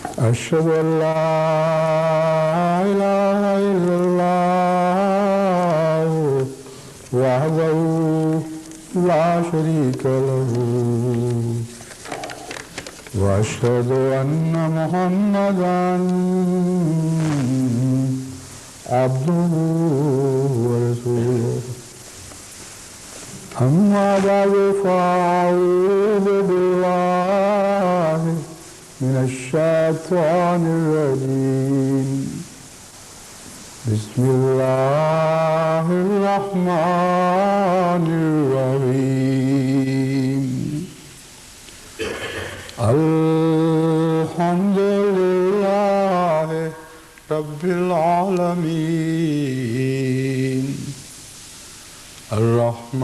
أشهد أن لا إله إلا الله وحده لا شريك له وأشهد أن محمدا عبده ورسوله أما بعد فأعوذ بالله من الشيطان الرجيم بسم الله الرحمن الرحيم الحمد لله رب العالمين الرحمن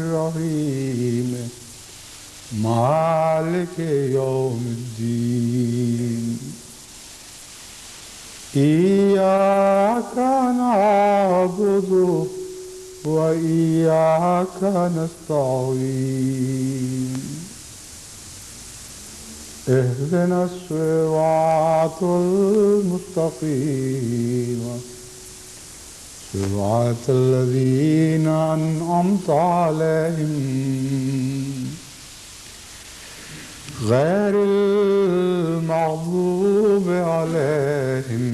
الرحيم مالك يوم الدين إياك نعبد وإياك نستعين اهدنا الصراط المستقيم صراط الذين أنعمت عليهم غير المغضوب عليهم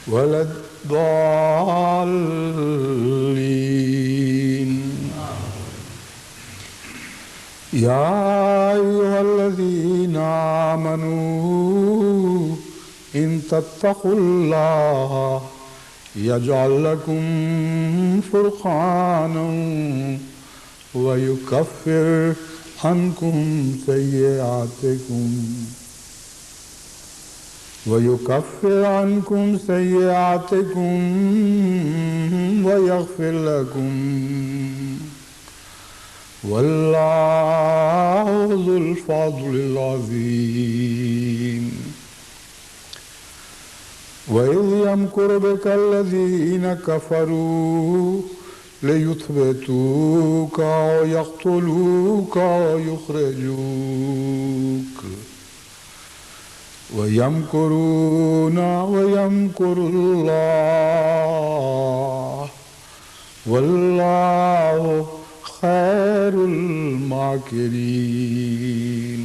ولا الضالين يا أيها الذين آمنوا إن تتقوا الله يجعل لكم فرقانا ويكفر عنكم سيئاتكم ويغفر لكم والله ذو الفضل العظيم وإذ يمكر بك الذين كفروا ليثبتوك أو يقتلوك أو يخرجوك ويمكرون ويمكر الله والله خير الماکرین۔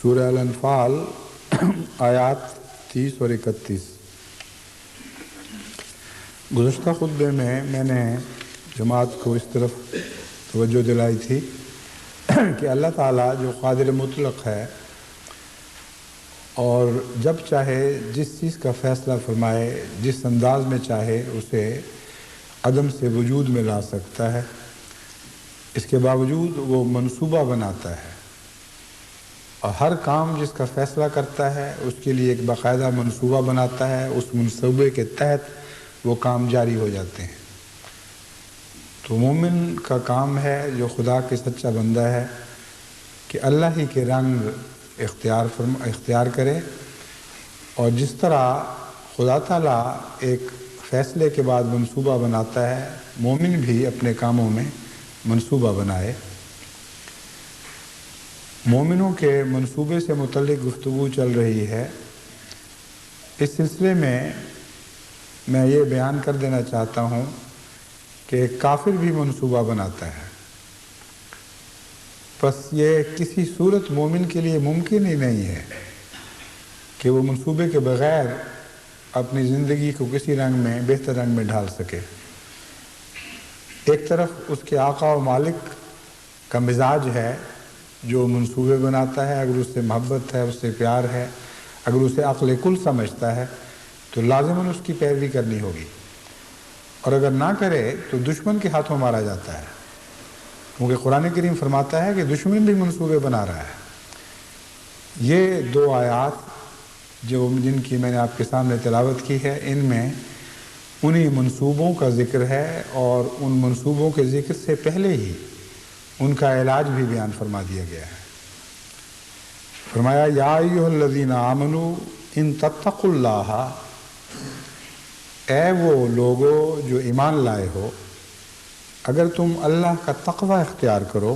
سورہ الانفال آیات 30 اور 31۔ گزشتہ خطبے میں نے جماعت کو اس طرف توجہ دلائی تھی کہ اللہ تعالیٰ جو قادر مطلق ہے اور جب چاہے جس چیز کا فیصلہ فرمائے، جس انداز میں چاہے اسے عدم سے وجود میں لا سکتا ہے، اس کے باوجود وہ منصوبہ بناتا ہے اور ہر کام جس کا فیصلہ کرتا ہے اس کے لیے ایک باقاعدہ منصوبہ بناتا ہے، اس منصوبے کے تحت وہ کام جاری ہو جاتے ہیں۔ تو مومن کا کام ہے جو خدا کے سچا بندہ ہے کہ اللہ ہی کے رنگ اختیار کرے، اور جس طرح خدا تعالیٰ ایک فیصلے کے بعد منصوبہ بناتا ہے، مومن بھی اپنے کاموں میں منصوبہ بنائے۔ مومنوں کے منصوبے سے متعلق گفتگو چل رہی ہے۔ اس سلسلے میں یہ بیان کر دینا چاہتا ہوں کہ کافر بھی منصوبہ بناتا ہے، بس یہ کسی صورت مومن کے لیے ممکن ہی نہیں ہے کہ وہ منصوبے کے بغیر اپنی زندگی کو کسی رنگ میں بہتر رنگ میں ڈھال سکے۔ ایک طرف اس کے آقا و مالک کا مزاج ہے جو منصوبے بناتا ہے، اگر اس سے محبت ہے، اس سے پیار ہے، اگر اسے عقل کل سمجھتا ہے تو لازماً اس کی پیروی کرنی ہوگی، اور اگر نہ کرے تو دشمن کے ہاتھوں مارا جاتا ہے، کیونکہ قرآن کریم فرماتا ہے کہ دشمن بھی منصوبے بنا رہا ہے۔ یہ دو آیات جن کی میں نے آپ کے سامنے تلاوت کی ہے، ان میں انہی منصوبوں کا ذکر ہے، اور ان منصوبوں کے ذکر سے پہلے ہی ان کا علاج بھی بیان فرما دیا گیا ہے۔ فرمایا یا ایھا الذین آمنوا ان تتقوا اللہ، اے وہ لوگو جو ایمان لائے ہو، اگر تم اللہ کا تقوی اختیار کرو،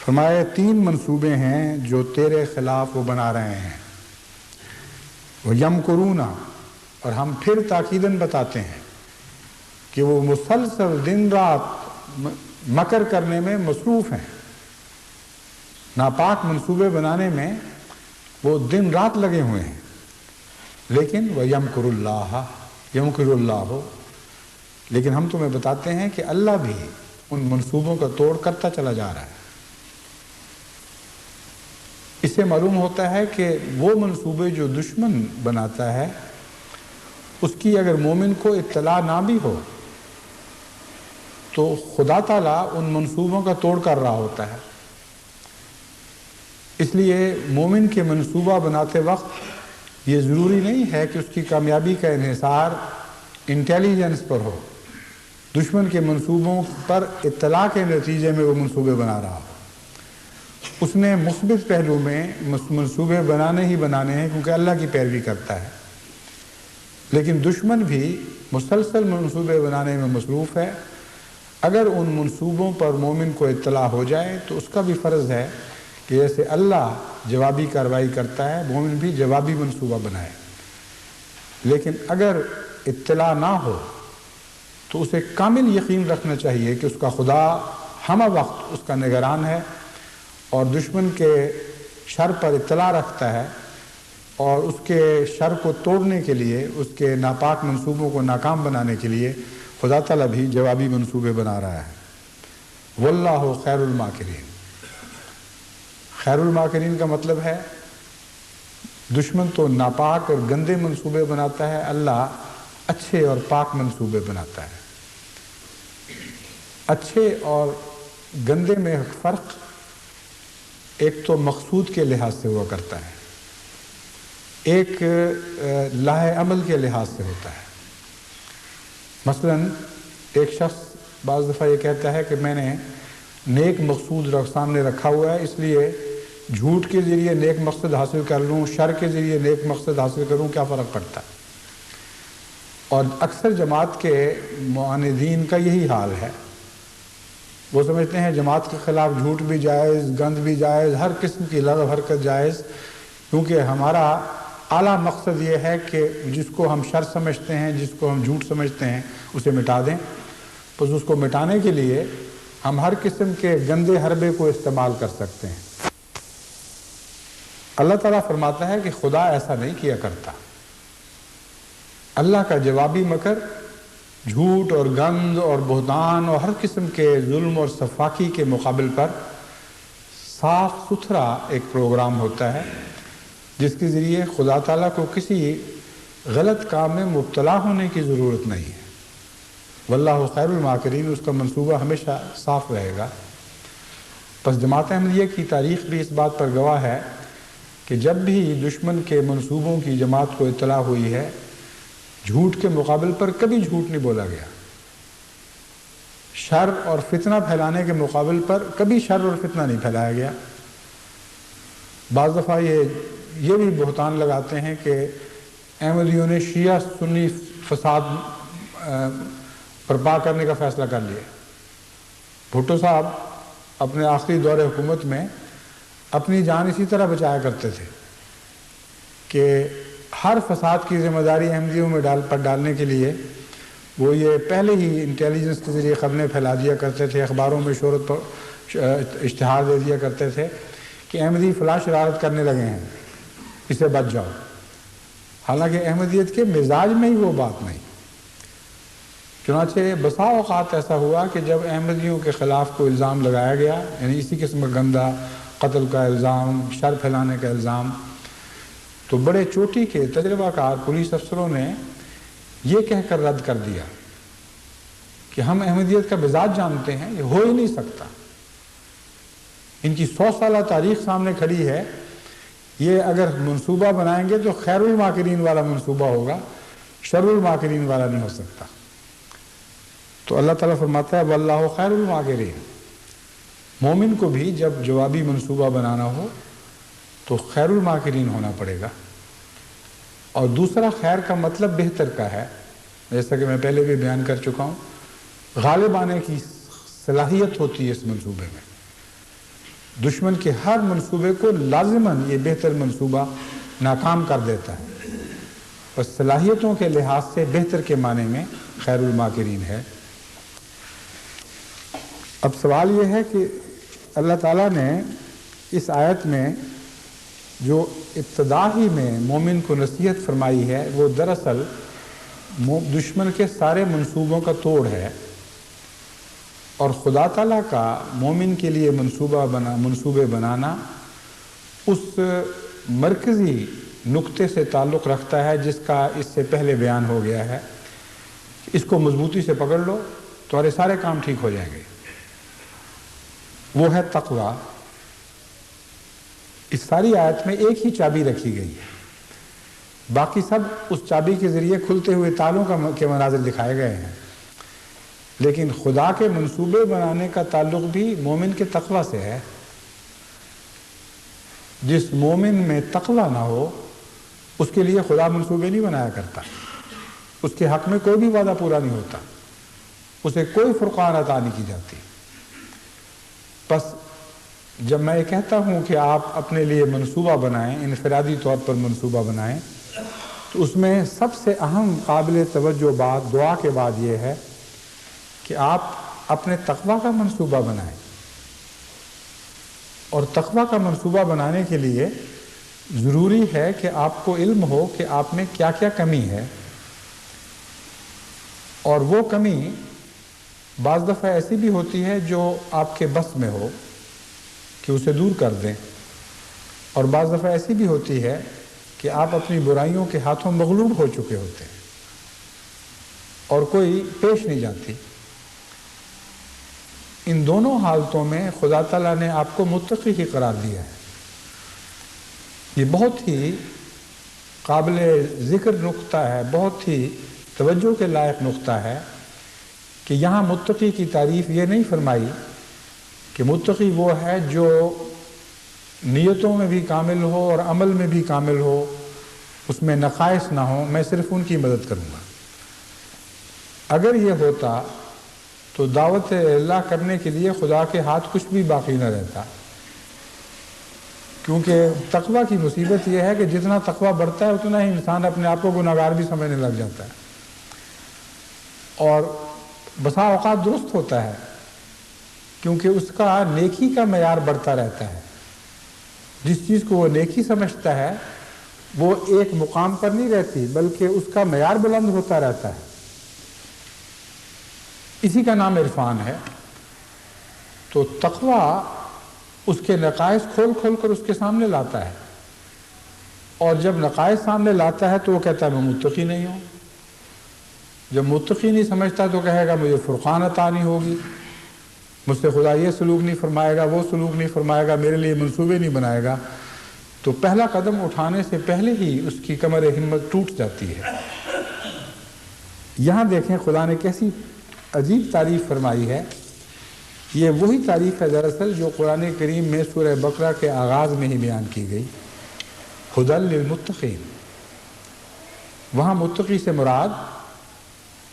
فرمایا 3 منصوبے ہیں جو تیرے خلاف وہ بنا رہے ہیں، وہ یمکرون، اور ہم پھر تاکیداً بتاتے ہیں کہ وہ مسلسل دن رات مکر کرنے میں مصروف ہیں، ناپاک منصوبے بنانے میں وہ دن رات لگے ہوئے ہیں، لیکن وہ یمکر اللہ، لیکن ہم تمہیں بتاتے ہیں کہ اللہ بھی ان منصوبوں کا توڑ کرتا چلا جا رہا ہے۔ اس سے معلوم ہوتا ہے کہ وہ منصوبے جو دشمن بناتا ہے اس کی اگر مومن کو اطلاع نہ بھی ہو تو خدا تعالیٰ ان منصوبوں کا توڑ کر رہا ہوتا ہے۔ اس لیے مومن کے منصوبہ بناتے وقت یہ ضروری نہیں ہے کہ اس کی کامیابی کا انحصار انٹیلیجنس پر ہو، دشمن کے منصوبوں پر اطلاع کے نتیجے میں وہ منصوبے بنا رہا ہو۔ اس نے مثبت پہلو میں منصوبے بنانے ہیں کیونکہ اللہ کی پیروی کرتا ہے، لیکن دشمن بھی مسلسل منصوبے بنانے میں مصروف ہے۔ اگر ان منصوبوں پر مومن کو اطلاع ہو جائے تو اس کا بھی فرض ہے کہ جیسے اللہ جوابی کارروائی کرتا ہے مومن بھی جوابی منصوبہ بنائے، لیکن اگر اطلاع نہ ہو تو اسے کامل یقین رکھنا چاہیے کہ اس کا خدا ہمہ وقت اس کا نگران ہے اور دشمن کے شر پر اطلاع رکھتا ہے، اور اس کے شر کو توڑنے کے لیے، اس کے ناپاک منصوبوں کو ناکام بنانے کے لیے خدا تعالیٰ بھی جوابی منصوبے بنا رہا ہے۔ واللہ خیر الماکرین، خیر الماکرین کا مطلب ہے دشمن تو ناپاک اور گندے منصوبے بناتا ہے، اللہ اچھے اور پاک منصوبے بناتا ہے۔ اچھے اور گندے میں فرق ایک تو مقصود کے لحاظ سے ہوا کرتا ہے، ایک لاہ عمل کے لحاظ سے ہوتا ہے۔ مثلا ایک شخص بعض دفعہ یہ کہتا ہے کہ میں نے نیک مقصود سامنے رکھا ہوا ہے، اس لیے جھوٹ کے ذریعے نیک مقصد حاصل کر لوں، شر کے ذریعے نیک مقصد حاصل کروں، کیا فرق پڑتا ہے؟ اور اکثر جماعت کے معاندین کا یہی حال ہے، وہ سمجھتے ہیں جماعت کے خلاف جھوٹ بھی جائز، گند بھی جائز، ہر قسم کی لغو حرکت جائز، کیونکہ ہمارا اعلیٰ مقصد یہ ہے کہ جس کو ہم شر سمجھتے ہیں، جس کو ہم جھوٹ سمجھتے ہیں، اسے مٹا دیں۔ بس اس کو مٹانے کے لیے ہم ہر قسم کے گندے حربے کو استعمال کر سکتے ہیں۔ اللہ تعالیٰ فرماتا ہے کہ خدا ایسا نہیں کیا کرتا۔ اللہ کا جوابی مکر جھوٹ اور گند اور بہتان اور ہر قسم کے ظلم اور سفاکی کے مقابل پر صاف ستھرا ایک پروگرام ہوتا ہے جس کے ذریعے خدا تعالیٰ کو کسی غلط کام میں مبتلا ہونے کی ضرورت نہیں ہے۔ واللہ خیر الماکرین، اس کا منصوبہ ہمیشہ صاف رہے گا۔ پس جماعت احمدیہ کی تاریخ بھی اس بات پر گواہ ہے کہ جب بھی دشمن کے منصوبوں کی جماعت کو اطلاع ہوئی ہے، جھوٹ کے مقابل پر کبھی جھوٹ نہیں بولا گیا، شر اور فتنہ پھیلانے کے مقابل پر کبھی شر اور فتنہ نہیں پھیلایا گیا۔ بعض دفعہ یہ بھی بہتان لگاتے ہیں کہ احمدیوں نے شیعہ سنی فساد برپا کرنے کا فیصلہ کر لیا۔ بھٹو صاحب اپنے آخری دور حکومت میں اپنی جان اسی طرح بچایا کرتے تھے کہ ہر فساد کی ذمہ داری احمدیوں میں ڈالنے کے لیے وہ یہ پہلے ہی انٹیلیجنس کے ذریعے خبریں پھیلا دیا کرتے تھے، اخباروں میں شہرت پر اشتہار دے دیا کرتے تھے کہ احمدی فلاں شرارت کرنے لگے ہیں، اسے بچ جاؤ۔ حالانکہ احمدیت کے مزاج میں ہی وہ بات نہیں۔ چنانچہ بسا اوقات ایسا ہوا کہ جب احمدیوں کے خلاف کوئی الزام لگایا گیا، یعنی اسی قسم کا گندہ قتل کا الزام، شر پھیلانے کا الزام، تو بڑے چوٹی کے تجربہ کار پولیس افسروں نے یہ کہہ کر رد کر دیا کہ ہم احمدیت کا مزاج جانتے ہیں، یہ ہو ہی نہیں سکتا۔ ان کی 100 سالہ تاریخ سامنے کھڑی ہے، یہ اگر منصوبہ بنائیں گے تو خیر الماکرین والا منصوبہ ہوگا، شر الماکرین والا نہیں ہو سکتا۔ تو اللہ تعالیٰ فرماتا ہے واللہ خیر الماکرین، مومن کو بھی جب جوابی منصوبہ بنانا ہو تو خیر الماکرین ہونا پڑے گا۔ اور دوسرا خیر کا مطلب بہتر کا ہے، جیسا کہ میں پہلے بھی بیان کر چکا ہوں، غالب آنے کی صلاحیت ہوتی ہے اس منصوبے میں۔ دشمن کے ہر منصوبے کو لازماً یہ بہتر منصوبہ ناکام کر دیتا ہے، اور صلاحیتوں کے لحاظ سے بہتر کے معنی میں خیر الماکرین ہے۔ اب سوال یہ ہے کہ اللہ تعالیٰ نے اس آیت میں جو ابتدا ہی میں مومن کو نصیحت فرمائی ہے وہ دراصل دشمن کے سارے منصوبوں کا توڑ ہے، اور خدا تعالیٰ کا مومن کے لیے منصوبے بنانا اس مرکزی نقطے سے تعلق رکھتا ہے جس کا اس سے پہلے بیان ہو گیا ہے۔ اس کو مضبوطی سے پکڑ لو تمہارے سارے کام ٹھیک ہو جائیں گے، وہ ہے تقوی۔ اس ساری آیت میں ایک ہی چابی رکھی گئی ہے، باقی سب اس چابی کے ذریعے کھلتے ہوئے تالوں کے مناظر دکھائے گئے ہیں، لیکن خدا کے منصوبے بنانے کا تعلق بھی مومن کے تقوی سے ہے۔ جس مومن میں تقوی نہ ہو اس کے لیے خدا منصوبے نہیں بنایا کرتا، اس کے حق میں کوئی بھی وعدہ پورا نہیں ہوتا، اسے کوئی فرقان عطا نہیں کی جاتی۔ بس جب میں یہ کہتا ہوں کہ آپ اپنے لیے منصوبہ بنائیں، انفرادی طور پر منصوبہ بنائیں، تو اس میں سب سے اہم قابل توجہ بات دعا کے بعد یہ ہے کہ آپ اپنے تقوی کا منصوبہ بنائیں، اور تقوی کا منصوبہ بنانے کے لیے ضروری ہے کہ آپ کو علم ہو کہ آپ میں کیا کیا کمی ہے، اور وہ کمی بعض دفعہ ایسی بھی ہوتی ہے جو آپ کے بس میں ہو کہ اسے دور کر دیں، اور بعض دفعہ ایسی بھی ہوتی ہے کہ آپ اپنی برائیوں کے ہاتھوں مغلوب ہو چکے ہوتے ہیں اور کوئی پیش نہیں جاتی۔ ان دونوں حالتوں میں خدا تعالیٰ نے آپ کو متقی ہی قرار دیا ہے۔ یہ بہت ہی قابل ذکر نقطہ ہے، بہت ہی توجہ کے لائق نقطہ ہے کہ یہاں متقی کی تعریف یہ نہیں فرمائی کہ متقی وہ ہے جو نیتوں میں بھی کامل ہو اور عمل میں بھی کامل ہو، اس میں نقائص نہ ہو، میں صرف ان کی مدد کروں گا۔ اگر یہ ہوتا تو دعوت اللہ کرنے کے لیے خدا کے ہاتھ کچھ بھی باقی نہ رہتا، کیونکہ تقوی کی مصیبت یہ ہے کہ جتنا تقوی بڑھتا ہے اتنا ہی انسان اپنے آپ کو گناہگار بھی سمجھنے لگ جاتا ہے، اور بسا اوقات درست ہوتا ہے کیونکہ اس کا نیکی کا معیار بڑھتا رہتا ہے۔ جس چیز کو وہ نیکی سمجھتا ہے وہ ایک مقام پر نہیں رہتی بلکہ اس کا معیار بلند ہوتا رہتا ہے۔ اسی کا نام عرفان ہے۔ تو تقوی اس کے نقائص کھول کھول کر اس کے سامنے لاتا ہے، اور جب نقائص سامنے لاتا ہے تو وہ کہتا ہے میں متقی نہیں ہوں۔ جب متقی نہیں سمجھتا تو کہے گا مجھے فرقان عطا نہیں ہوگی، مجھ سے خدا یہ سلوک نہیں فرمائے گا، وہ سلوک نہیں فرمائے گا، میرے لیے منصوبے نہیں بنائے گا۔ تو پہلا قدم اٹھانے سے پہلے ہی اس کی کمر ہمت ٹوٹ جاتی ہے۔ یہاں دیکھیں خدا نے کیسی عجیب تعریف فرمائی ہے۔ یہ وہی تعریف ہے دراصل جو قرآن کریم میں سورہ بقرہ کے آغاز میں ہی بیان کی گئی، ھدی للمتقین۔ وہاں متقی سے مراد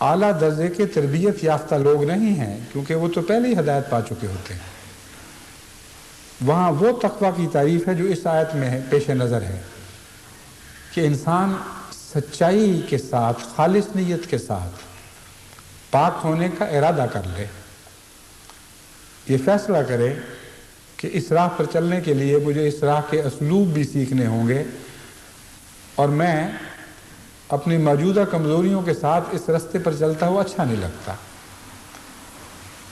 اعلیٰ درجے کے تربیت یافتہ لوگ نہیں ہیں، کیونکہ وہ تو پہلے ہی ہدایت پا چکے ہوتے ہیں۔ وہاں وہ تقوی کی تعریف ہے جو اس آیت میں ہے، پیش نظر ہے، کہ انسان سچائی کے ساتھ، خالص نیت کے ساتھ پاک ہونے کا ارادہ کر لے، یہ فیصلہ کرے کہ اس راہ پر چلنے کے لیے مجھے اس راہ کے اسلوب بھی سیکھنے ہوں گے، اور میں اپنی موجودہ کمزوریوں کے ساتھ اس راستے پر چلتا ہوا اچھا نہیں لگتا۔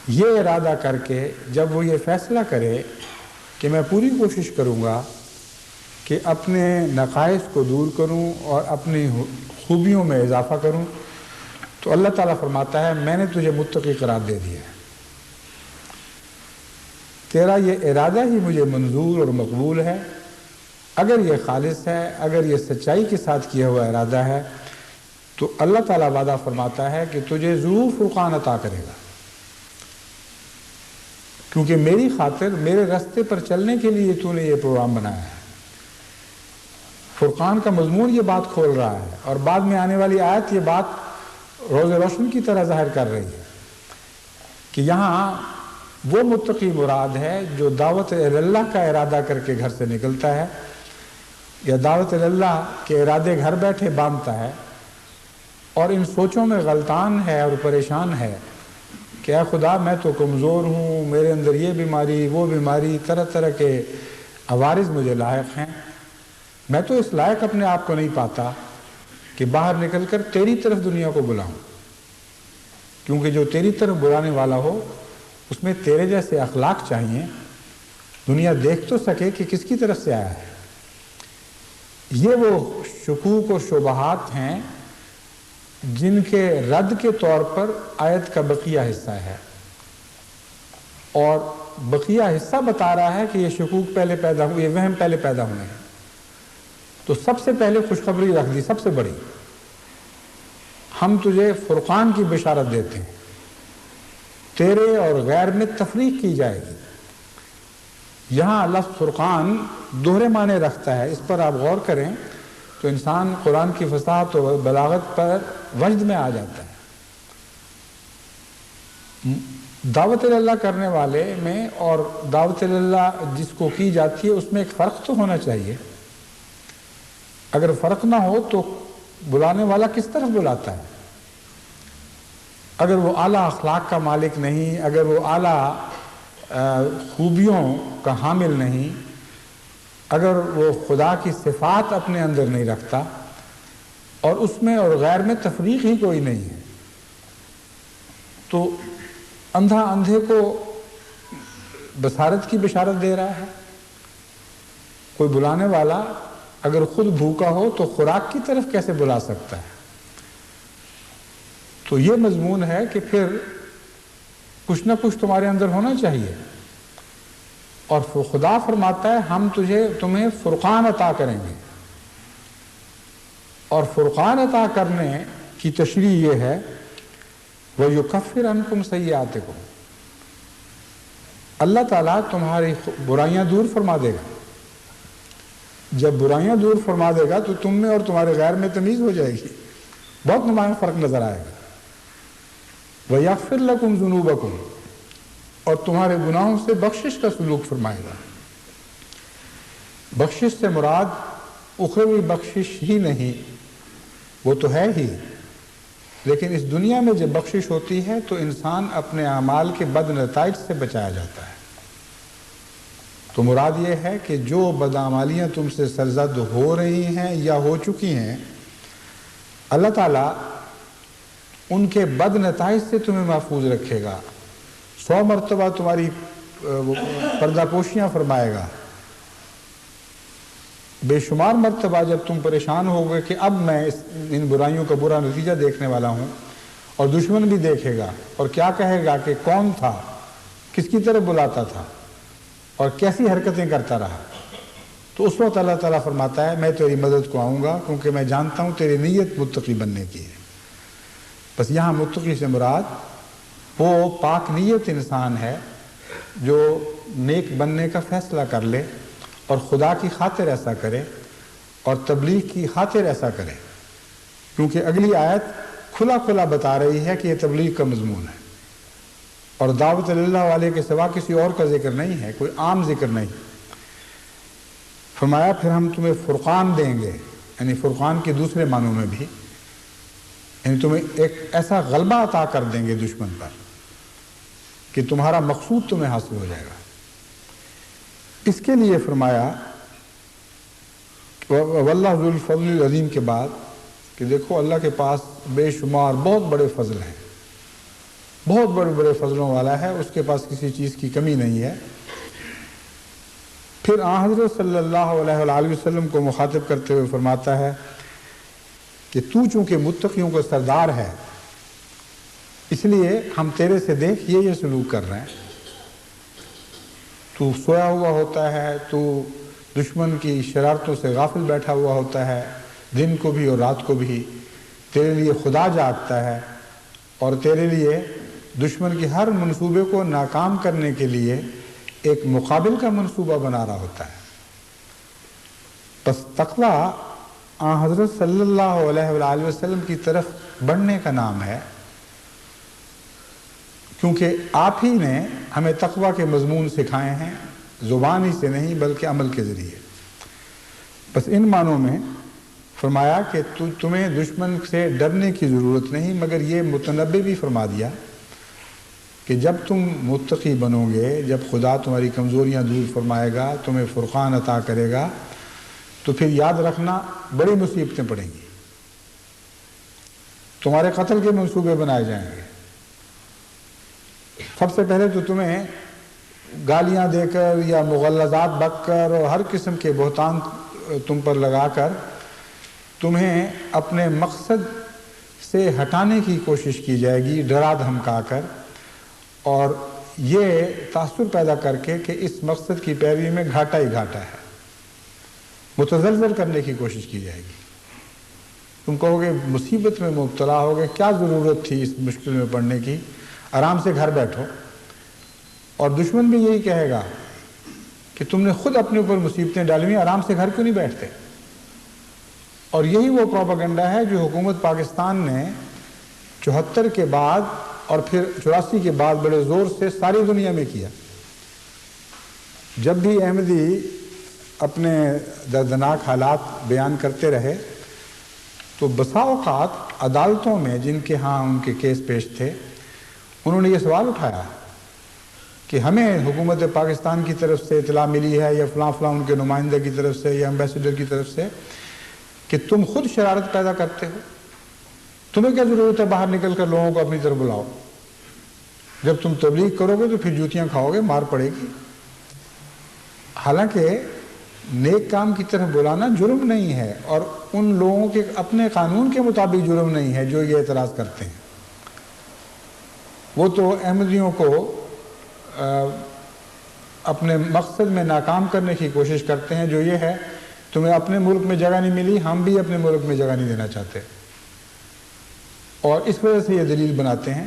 یہ ارادہ کر کے جب وہ یہ فیصلہ کرے کہ میں پوری کوشش کروں گا کہ اپنے نقائص کو دور کروں اور اپنی خوبیوں میں اضافہ کروں، تو اللہ تعالیٰ فرماتا ہے میں نے تجھے متقی قرار دے دیا ہے، تیرا یہ ارادہ ہی مجھے منظور اور مقبول ہے۔ اگر یہ خالص ہے، اگر یہ سچائی کے ساتھ کیا ہوا ارادہ ہے، تو اللہ تعالیٰ وعدہ فرماتا ہے کہ تجھے ضرور فرقان عطا کرے گا، کیونکہ میری خاطر، میرے راستے پر چلنے کے لیے تو نے یہ پروگرام بنایا ہے۔ فرقان کا مضمون یہ بات کھول رہا ہے، اور بعد میں آنے والی آیت یہ بات روز روشن کی طرح ظاہر کر رہی ہے کہ یہاں وہ متقی مراد ہے جو دعوت اللہ کا ارادہ کر کے گھر سے نکلتا ہے، یا دعوت اللہ کے ارادے گھر بیٹھے باندھتا ہے اور ان سوچوں میں غلطان ہے اور پریشان ہے کہ اے خدا میں تو کمزور ہوں، میرے اندر یہ بیماری وہ بیماری، طرح طرح کے عوارض مجھے لاحق ہیں، میں تو اس لائق اپنے آپ کو نہیں پاتا کہ باہر نکل کر تیری طرف دنیا کو بلاؤں، کیونکہ جو تیری طرف بلانے والا ہو اس میں تیرے جیسے اخلاق چاہیے، دنیا دیکھ تو سکے کہ کس کی طرف سے آیا ہے۔ یہ وہ شکوک و شبہات ہیں جن کے رد کے طور پر آیت کا بقیہ حصہ ہے، اور بقیہ حصہ بتا رہا ہے کہ یہ شکوک پہلے پیدا ہوئے، یہ وہم پہلے پیدا ہوئے ہیں۔ تو سب سے پہلے خوشخبری رکھ دی، سب سے بڑی، ہم تجھے فرقان کی بشارت دیتے ہیں، تیرے اور غیر میں تفریق کی جائے گی۔ یہاں لفظ فرقان دوہرے معنی رکھتا ہے، اس پر آپ غور کریں تو انسان قرآن کی فصاحت و بلاغت پر وجد میں آ جاتا ہے۔ دعوت اللہ کرنے والے میں اور دعوت اللہ جس کو کی جاتی ہے اس میں ایک فرق تو ہونا چاہیے۔ اگر فرق نہ ہو تو بلانے والا کس طرف بلاتا ہے؟ اگر وہ اعلیٰ اخلاق کا مالک نہیں، اگر وہ اعلیٰ خوبیوں کا حامل نہیں، اگر وہ خدا کی صفات اپنے اندر نہیں رکھتا اور اس میں اور غیر میں تفریق ہی کوئی نہیں ہے، تو اندھا اندھے کو بصارت کی بشارت دے رہا ہے۔ کوئی بلانے والا اگر خود بھوکا ہو تو خوراک کی طرف کیسے بلا سکتا ہے؟ تو یہ مضمون ہے کہ پھر کچھ نہ کچھ تمہارے اندر ہونا چاہیے، اور خدا فرماتا ہے ہم تمہیں فرقان عطا کریں گے، اور فرقان عطا کرنے کی تشریح یہ ہے وَيُكَفِّرْ عَنْكُمْ سَيِّئَاتِكُمْ، اللہ تعالیٰ تمہاری برائیاں دور فرما دے گا۔ جب برائیاں دور فرما دے گا تو تم میں اور تمہارے غیر میں تمیز ہو جائے گی، بہت نمایاں فرق نظر آئے گا۔ وَيَغْفِرْ لَكُمْ ذُنُوبَكُمْ، اور تمہارے گناہوں سے بخشش کا سلوک فرمائے گا۔ بخشش سے مراد اخروی بخشش ہی نہیں، وہ تو ہے ہی، لیکن اس دنیا میں جب بخشش ہوتی ہے تو انسان اپنے اعمال کے بد نتائج سے بچایا جاتا ہے۔ تو مراد یہ ہے کہ جو بدعمالیاں تم سے سرزد ہو رہی ہیں یا ہو چکی ہیں، اللہ تعالیٰ ان کے بد نتائج سے تمہیں محفوظ رکھے گا، 100 مرتبہ تمہاری پردہ پوشیاں فرمائے گا، بے شمار مرتبہ جب تم پریشان ہو گئے کہ اب میں ان برائیوں کا برا نتیجہ دیکھنے والا ہوں، اور دشمن بھی دیکھے گا اور کیا کہے گا کہ کون تھا، کس کی طرف بلاتا تھا اور کیسی حرکتیں کرتا رہا، تو اس وقت اللہ تعالیٰ فرماتا ہے میں تیری مدد کو آؤں گا، کیونکہ میں جانتا ہوں تیری نیت متقی بننے کی ہے۔ بس یہاں متقی سے مراد وہ پاک نیت انسان ہے جو نیک بننے کا فیصلہ کر لے اور خدا کی خاطر ایسا کرے اور تبلیغ کی خاطر ایسا کرے، کیونکہ اگلی آیت کھلا کھلا بتا رہی ہے کہ یہ تبلیغ کا مضمون ہے، اور دعوت اللہ والے کے سوا کسی اور کا ذکر نہیں ہے، کوئی عام ذکر نہیں۔ فرمایا پھر ہم تمہیں فرقان دیں گے، یعنی فرقان کے دوسرے معنوں میں بھی، یعنی تمہیں ایک ایسا غلبہ عطا کر دیں گے دشمن پر کہ تمہارا مقصود تمہیں حاصل ہو جائے گا۔ اس کے لیے فرمایا واللہ ذو الفضل العظیم کے بعد کہ دیکھو اللہ کے پاس بے شمار بہت بڑے فضل ہیں، بہت بڑے بڑے فضلوں والا ہے، اس کے پاس کسی چیز کی کمی نہیں ہے۔ پھر آن حضرت صلی اللہ علیہ وآلہ وسلم کو مخاطب کرتے ہوئے فرماتا ہے کہ تو چونکہ متقیوں کا سردار ہے، اس لیے ہم تیرے سے دیکھ یہ سلوک کر رہے ہیں، تو سویا ہوا ہوتا ہے، تو دشمن کی شرارتوں سے غافل بیٹھا ہوا ہوتا ہے، دن کو بھی اور رات کو بھی تیرے لیے خدا جاگتا ہے، اور تیرے لیے دشمن کی ہر منصوبے کو ناکام کرنے کے لیے ایک مقابل کا منصوبہ بنا رہا ہوتا ہے۔ بس تقویٰ آن حضرت صلی اللہ علیہ وآلہ وسلم کی طرف بڑھنے کا نام ہے، کیونکہ آپ ہی نے ہمیں تقوی کے مضمون سکھائے ہیں، زبان ہی سے نہیں بلکہ عمل کے ذریعے۔ بس ان معنوں میں فرمایا کہ تمہیں دشمن سے ڈرنے کی ضرورت نہیں، مگر یہ متنبع بھی فرما دیا کہ جب تم متقی بنو گے، جب خدا تمہاری کمزوریاں دور فرمائے گا، تمہیں فرقان عطا کرے گا، تو پھر یاد رکھنا بڑی مصیبتیں پڑیں گی، تمہارے قتل کے منصوبے بنائے جائیں گے۔ سب سے پہلے تو تمہیں گالیاں دے کر یا مغلظات بک کر اور ہر قسم کے بہتان تم پر لگا کر تمہیں اپنے مقصد سے ہٹانے کی کوشش کی جائے گی، ڈرا دھمکا کر، اور یہ تاثر پیدا کر کے کہ اس مقصد کی پیروی میں گھاٹا ہی گھاٹا ہے، متزلزل کرنے کی کوشش کی جائے گی۔ تم کہو گے مصیبت میں مبتلا ہو گئے، کیا ضرورت تھی اس مشکل میں پڑنے کی، آرام سے گھر بیٹھو۔ اور دشمن بھی یہی کہے گا کہ تم نے خود اپنے اوپر مصیبتیں ڈالی ہوئی، آرام سے گھر کیوں نہیں بیٹھتے؟ اور یہی وہ پروپیگنڈا ہے جو حکومت پاکستان نے 74 کے بعد اور پھر 84 کے بعد بڑے زور سے ساری دنیا میں کیا۔ جب بھی احمدی اپنے دردناک حالات بیان کرتے رہے تو بسا اوقات عدالتوں میں جن کے ہاں ان کے کیس پیش تھے، انہوں نے یہ سوال اٹھایا کہ ہمیں حکومت پاکستان کی طرف سے اطلاع ملی ہے یا فلاں فلاں ان کے نمائندہ کی طرف سے یا ایمبیسڈر کی طرف سے کہ تم خود شرارت پیدا کرتے ہو، تمہیں کیا ضرورت ہے باہر نکل کر لوگوں کو اپنی طرف بلاؤ، جب تم تبلیغ کرو گے تو پھر جوتیاں کھاؤ گے، مار پڑے گی۔ حالانکہ نیک کام کی طرف بلانا جرم نہیں ہے، اور ان لوگوں کے اپنے قانون کے مطابق جرم نہیں ہے جو یہ اعتراض کرتے ہیں۔ وہ تو احمدیوں کو اپنے مقصد میں ناکام کرنے کی کوشش کرتے ہیں، جو یہ ہے تمہیں اپنے ملک میں جگہ نہیں ملی، ہم بھی اپنے ملک میں جگہ نہیں دینا چاہتے، اور اس وجہ سے یہ دلیل بناتے ہیں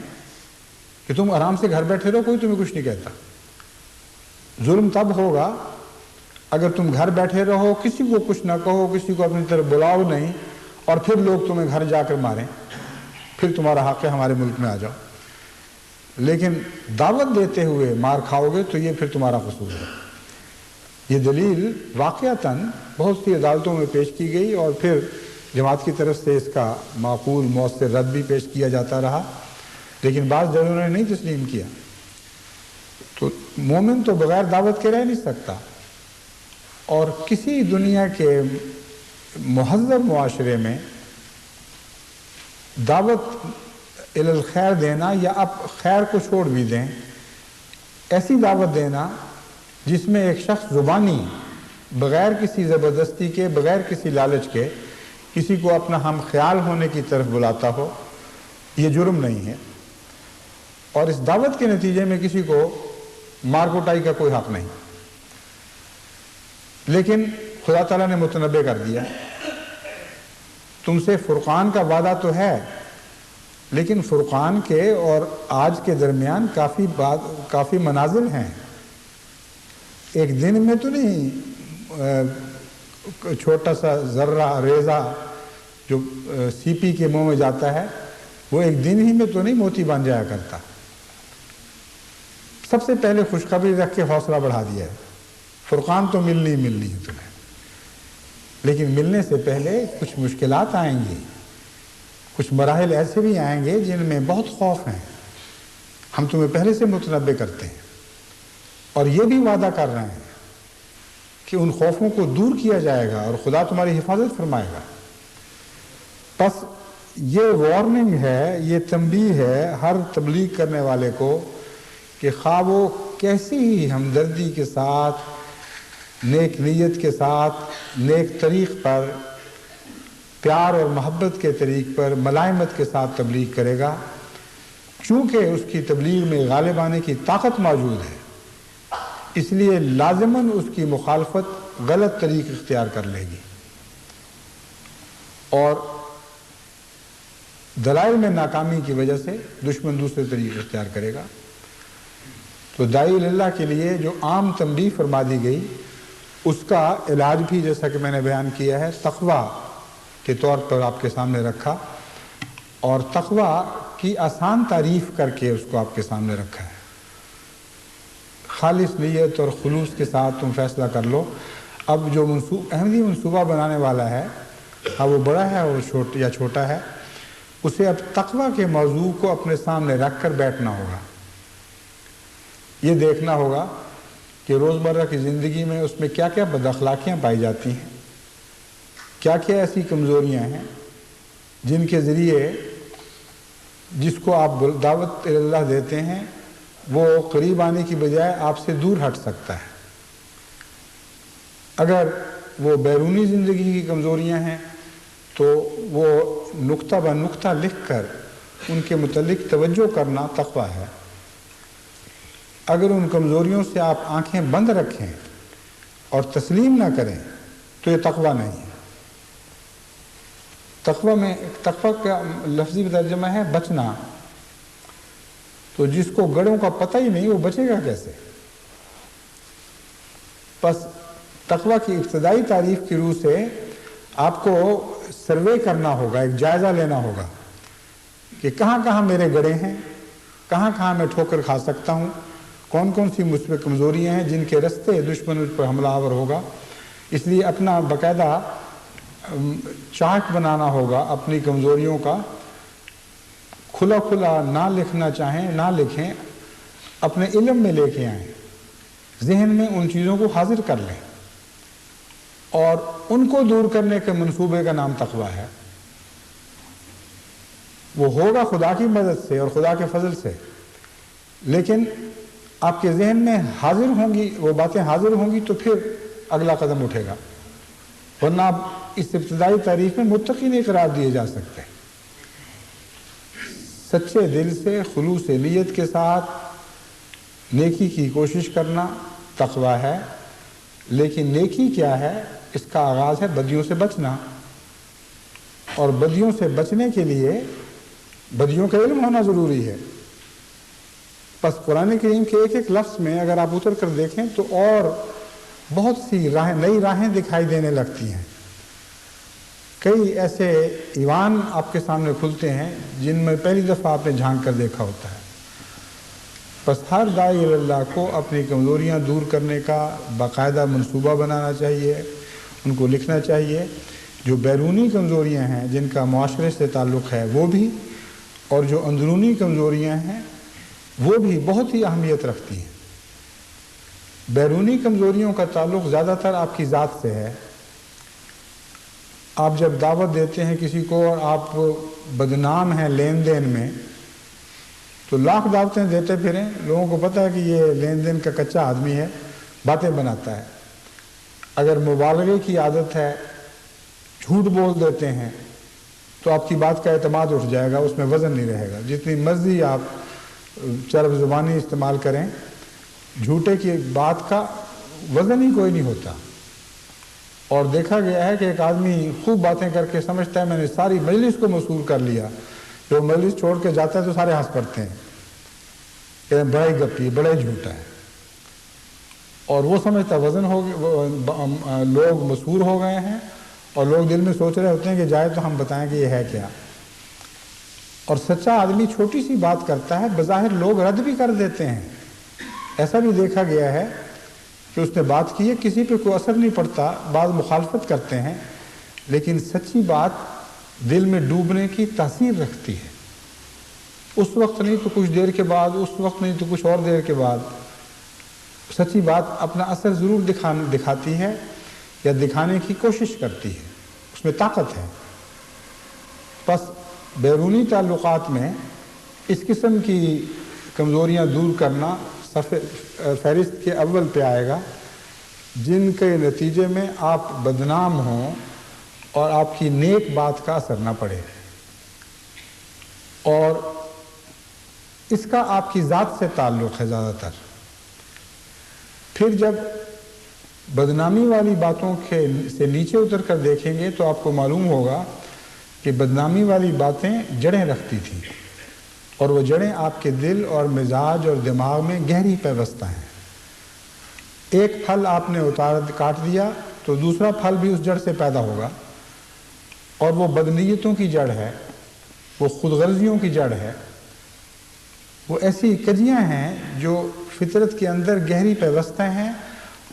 کہ تم آرام سے گھر بیٹھے رہو، کوئی تمہیں کچھ نہیں کہتا۔ ظلم تب ہوگا اگر تم گھر بیٹھے رہو، کسی کو کچھ نہ کہو، کسی کو اپنی طرف بلاؤ نہیں، اور پھر لوگ تمہیں گھر جا کر ماریں، پھر تمہارا حق ہے ہمارے ملک میں آ جاؤ۔ لیکن دعوت دیتے ہوئے مار کھاؤ گے تو یہ پھر تمہارا قصور ہے۔ یہ دلیل واقعتاً بہت سی عدالتوں میں پیش کی گئی، اور پھر جماعت کی طرف سے اس کا معقول مؤثر رد بھی پیش کیا جاتا رہا، لیکن بعض ججوں نے نہیں تسلیم کیا۔ تو مومن تو بغیر دعوت کے رہ نہیں سکتا، اور کسی دنیا کے مہذب معاشرے میں دعوت الخیر دینا، یا اب خیر کو چھوڑ بھی دیں، ایسی دعوت دینا جس میں ایک شخص زبانی بغیر کسی زبردستی کے، بغیر کسی لالچ کے کسی کو اپنا ہم خیال ہونے کی طرف بلاتا ہو، یہ جرم نہیں ہے، اور اس دعوت کے نتیجے میں کسی کو مار کوٹائی کا کوئی حق نہیں۔ لیکن خدا تعالیٰ نے متنبع کر دیا، تم سے فرقان کا وعدہ تو ہے، لیکن فرقان کے اور آج کے درمیان کافی منازل ہیں۔ ایک دن میں تو نہیں چھوٹا سا ذرہ ریزہ جو سی پی کے منہ میں جاتا ہے، وہ ایک دن ہی میں تو نہیں موتی بن جایا کرتا۔ سب سے پہلے خوشخبری رکھ کے حوصلہ بڑھا دیا ہے، فرقان تو ملنی ہے تمہیں، لیکن ملنے سے پہلے کچھ مشکلات آئیں گی، کچھ مراحل ایسے بھی آئیں گے جن میں بہت خوف ہیں، ہم تمہیں پہلے سے متنبع کرتے ہیں، اور یہ بھی وعدہ کر رہے ہیں کہ ان خوفوں کو دور کیا جائے گا اور خدا تمہاری حفاظت فرمائے گا۔ بس یہ وارننگ ہے، یہ تنبیہ ہے ہر تبلیغ کرنے والے کو کہ خواہ وہ کیسی ہی ہمدردی کے ساتھ، نیک نیت کے ساتھ، نیک طریق پر، پیار اور محبت کے طریق پر، ملائمت کے ساتھ تبلیغ کرے گا، چونکہ اس کی تبلیغ میں غالب آنے کی طاقت موجود ہے، اس لیے لازماً اس کی مخالفت غلط طریق اختیار کر لے گی، اور دلائل میں ناکامی کی وجہ سے دشمن دوسرے طریق اختیار کرے گا۔ تو داعی اللہ کے لیے جو عام تنبیہ فرما دی گئی، اس کا علاج بھی جیسا کہ میں نے بیان کیا ہے تقویٰ کے طور پر آپ کے سامنے رکھا، اور تقویٰ کی آسان تعریف کر کے اس کو آپ کے سامنے رکھا ہے۔ خالص نیت اور خلوص کے ساتھ تم فیصلہ کر لو۔ اب جو احمدی منصوبہ بنانے والا ہے، ہاں وہ بڑا ہے اور یا چھوٹا ہے، اسے اب تقوی کے موضوع کو اپنے سامنے رکھ کر بیٹھنا ہوگا۔ یہ دیکھنا ہوگا کہ روزمرہ کی زندگی میں اس میں کیا کیا بد اخلاقیاں پائی جاتی ہیں، کیا کیا ایسی کمزوریاں ہیں جن کے ذریعے جس کو آپ دعوت اللہ دیتے ہیں وہ قریب آنے کی بجائے آپ سے دور ہٹ سکتا ہے۔ اگر وہ بیرونی زندگی کی کمزوریاں ہیں تو وہ نقطہ بہ نقطہ لکھ کر ان کے متعلق توجہ کرنا تقویٰ ہے۔ اگر ان کمزوریوں سے آپ آنکھیں بند رکھیں اور تسلیم نہ کریں تو یہ تقویٰ نہیں ہے۔ تقویٰ کا لفظی ترجمہ ہے بچنا۔ تو جس کو گڑھوں کا پتہ ہی نہیں وہ بچے گا کیسے؟ پس تقویٰ کی ابتدائی تعریف کی روح سے آپ کو سروے کرنا ہوگا، ایک جائزہ لینا ہوگا کہ کہاں کہاں میرے گڑھے ہیں، کہاں کہاں میں ٹھوکر کھا سکتا ہوں، کون کون سی مجھ پہ کمزوریاں ہیں جن کے رستے دشمن مجھ پر حملہ آور ہوگا۔ اس لیے اپنا باقاعدہ چارٹ بنانا ہوگا اپنی کمزوریوں کا، کھلا کھلا نہ لکھنا چاہیں نہ لکھیں، اپنے علم میں لے کے آئیں، ذہن میں ان چیزوں کو حاضر کر لیں اور ان کو دور کرنے کے منصوبے کا نام تقویٰ ہے۔ وہ ہوگا خدا کی مدد سے اور خدا کے فضل سے، لیکن آپ کے ذہن میں حاضر ہوں گی، وہ باتیں حاضر ہوں گی تو پھر اگلا قدم اٹھے گا، ورنہ آپ اس ابتدائی تعریف میں متقی نہیں قرار دیے جا سکتے۔ سچے دل سے خلوص نیت کے ساتھ نیکی کی کوشش کرنا تقویٰ ہے، لیکن نیکی کیا ہے؟ اس کا آغاز ہے بدیوں سے بچنا، اور بدیوں سے بچنے کے لیے بدیوں کا علم ہونا ضروری ہے۔ پس قرآن کریم کے ایک ایک لفظ میں اگر آپ اتر کر دیکھیں تو اور بہت سی نئی راہیں دکھائی دینے لگتی ہیں۔ کئی ایسے ایوان آپ کے سامنے کھلتے ہیں جن میں پہلی دفعہ آپ نے جھانک کر دیکھا ہوتا ہے۔ بس ہر داعی اللہ کو اپنی کمزوریاں دور کرنے کا باقاعدہ منصوبہ بنانا چاہیے، ان کو لکھنا چاہیے۔ جو بیرونی کمزوریاں ہیں جن کا معاشرے سے تعلق ہے وہ بھی، اور جو اندرونی کمزوریاں ہیں وہ بھی بہت ہی اہمیت رکھتی ہیں۔ بیرونی کمزوریوں کا تعلق زیادہ تر آپ کی ذات سے ہے۔ آپ جب دعوت دیتے ہیں کسی کو اور آپ بدنام ہیں لین دین میں تو لاکھ دعوتیں دیتے پھریں، لوگوں کو پتہ ہے کہ یہ لین دین کا کچا آدمی ہے، باتیں بناتا ہے۔ اگر مبالغے کی عادت ہے، جھوٹ بول دیتے ہیں تو آپ کی بات کا اعتماد اٹھ جائے گا، اس میں وزن نہیں رہے گا۔ جتنی مرضی آپ چرب زبانی استعمال کریں، جھوٹے کی بات کا وزن ہی کوئی نہیں ہوتا۔ اور دیکھا گیا ہے کہ ایک آدمی خوب باتیں کر کے سمجھتا ہے میں نے ساری مجلس کو مسحور کر لیا، جو مجلس چھوڑ کے جاتا ہے تو سارے ہنس پڑتے ہیں کہ بڑا ہی گپی، بڑا ہی جھوٹا ہے، اور وہ سمجھتا وزن ہو گیا، لوگ مسحور ہو گئے ہیں، اور لوگ دل میں سوچ رہے ہوتے ہیں کہ جائے تو ہم بتائیں کہ یہ ہے کیا۔ اور سچا آدمی چھوٹی سی بات کرتا ہے، بظاہر لوگ رد بھی کر دیتے ہیں۔ ایسا بھی دیکھا گیا ہے کہ اس نے بات کی ہے، کسی پہ کوئی اثر نہیں پڑتا، بعض مخالفت کرتے ہیں، لیکن سچی بات دل میں ڈوبنے کی تاثیر رکھتی ہے۔ اس وقت نہیں تو کچھ دیر کے بعد، اس وقت نہیں تو کچھ اور دیر کے بعد سچی بات اپنا اثر ضرور دکھاتی ہے یا دکھانے کی کوشش کرتی ہے، اس میں طاقت ہے۔ بس بیرونی تعلقات میں اس قسم کی کمزوریاں دور کرنا فہرست کے اول پہ آئے گا، جن کے نتیجے میں آپ بدنام ہوں اور آپ کی نیک بات کا اثر نہ پڑے، اور اس کا آپ کی ذات سے تعلق ہے زیادہ تر۔ پھر جب بدنامی والی باتوں سے نیچے اتر کر دیکھیں گے تو آپ کو معلوم ہوگا کہ بدنامی والی باتیں جڑیں رکھتی تھیں، اور وہ جڑیں آپ کے دل اور مزاج اور دماغ میں گہری پیوستہ ہیں۔ ایک پھل آپ نے کاٹ دیا تو دوسرا پھل بھی اس جڑ سے پیدا ہوگا، اور وہ بدنیتوں کی جڑ ہے، وہ خود غرضیوں کی جڑ ہے، وہ ایسی کجیاں ہیں جو فطرت کے اندر گہری پیوستہ ہیں،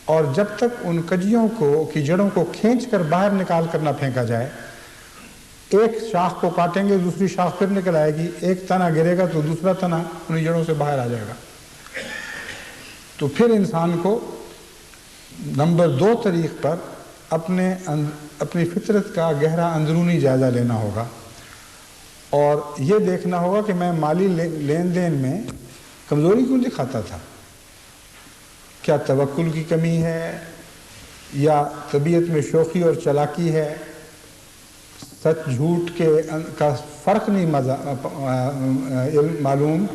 اور جب تک ان کجیوں کی جڑوں کو کھینچ کر باہر نکال کر نہ پھینکا جائے، ایک شاخ کو کاٹیں گے دوسری شاخ پھر نکل آئے گی، ایک تنا گرے گا تو دوسرا تنا انہیں جڑوں سے باہر آ جائے گا۔ تو پھر انسان کو نمبر 2 طریق پر اپنی فطرت کا گہرا اندرونی جائزہ لینا ہوگا، اور یہ دیکھنا ہوگا کہ میں مالی لین دین میں کمزوری کیوں دکھاتا تھا؟ کیا توکل کی کمی ہے، یا طبیعت میں شوخی اور چالاکی ہے؟ سچ جھوٹ کا فرق نہیں معلوم،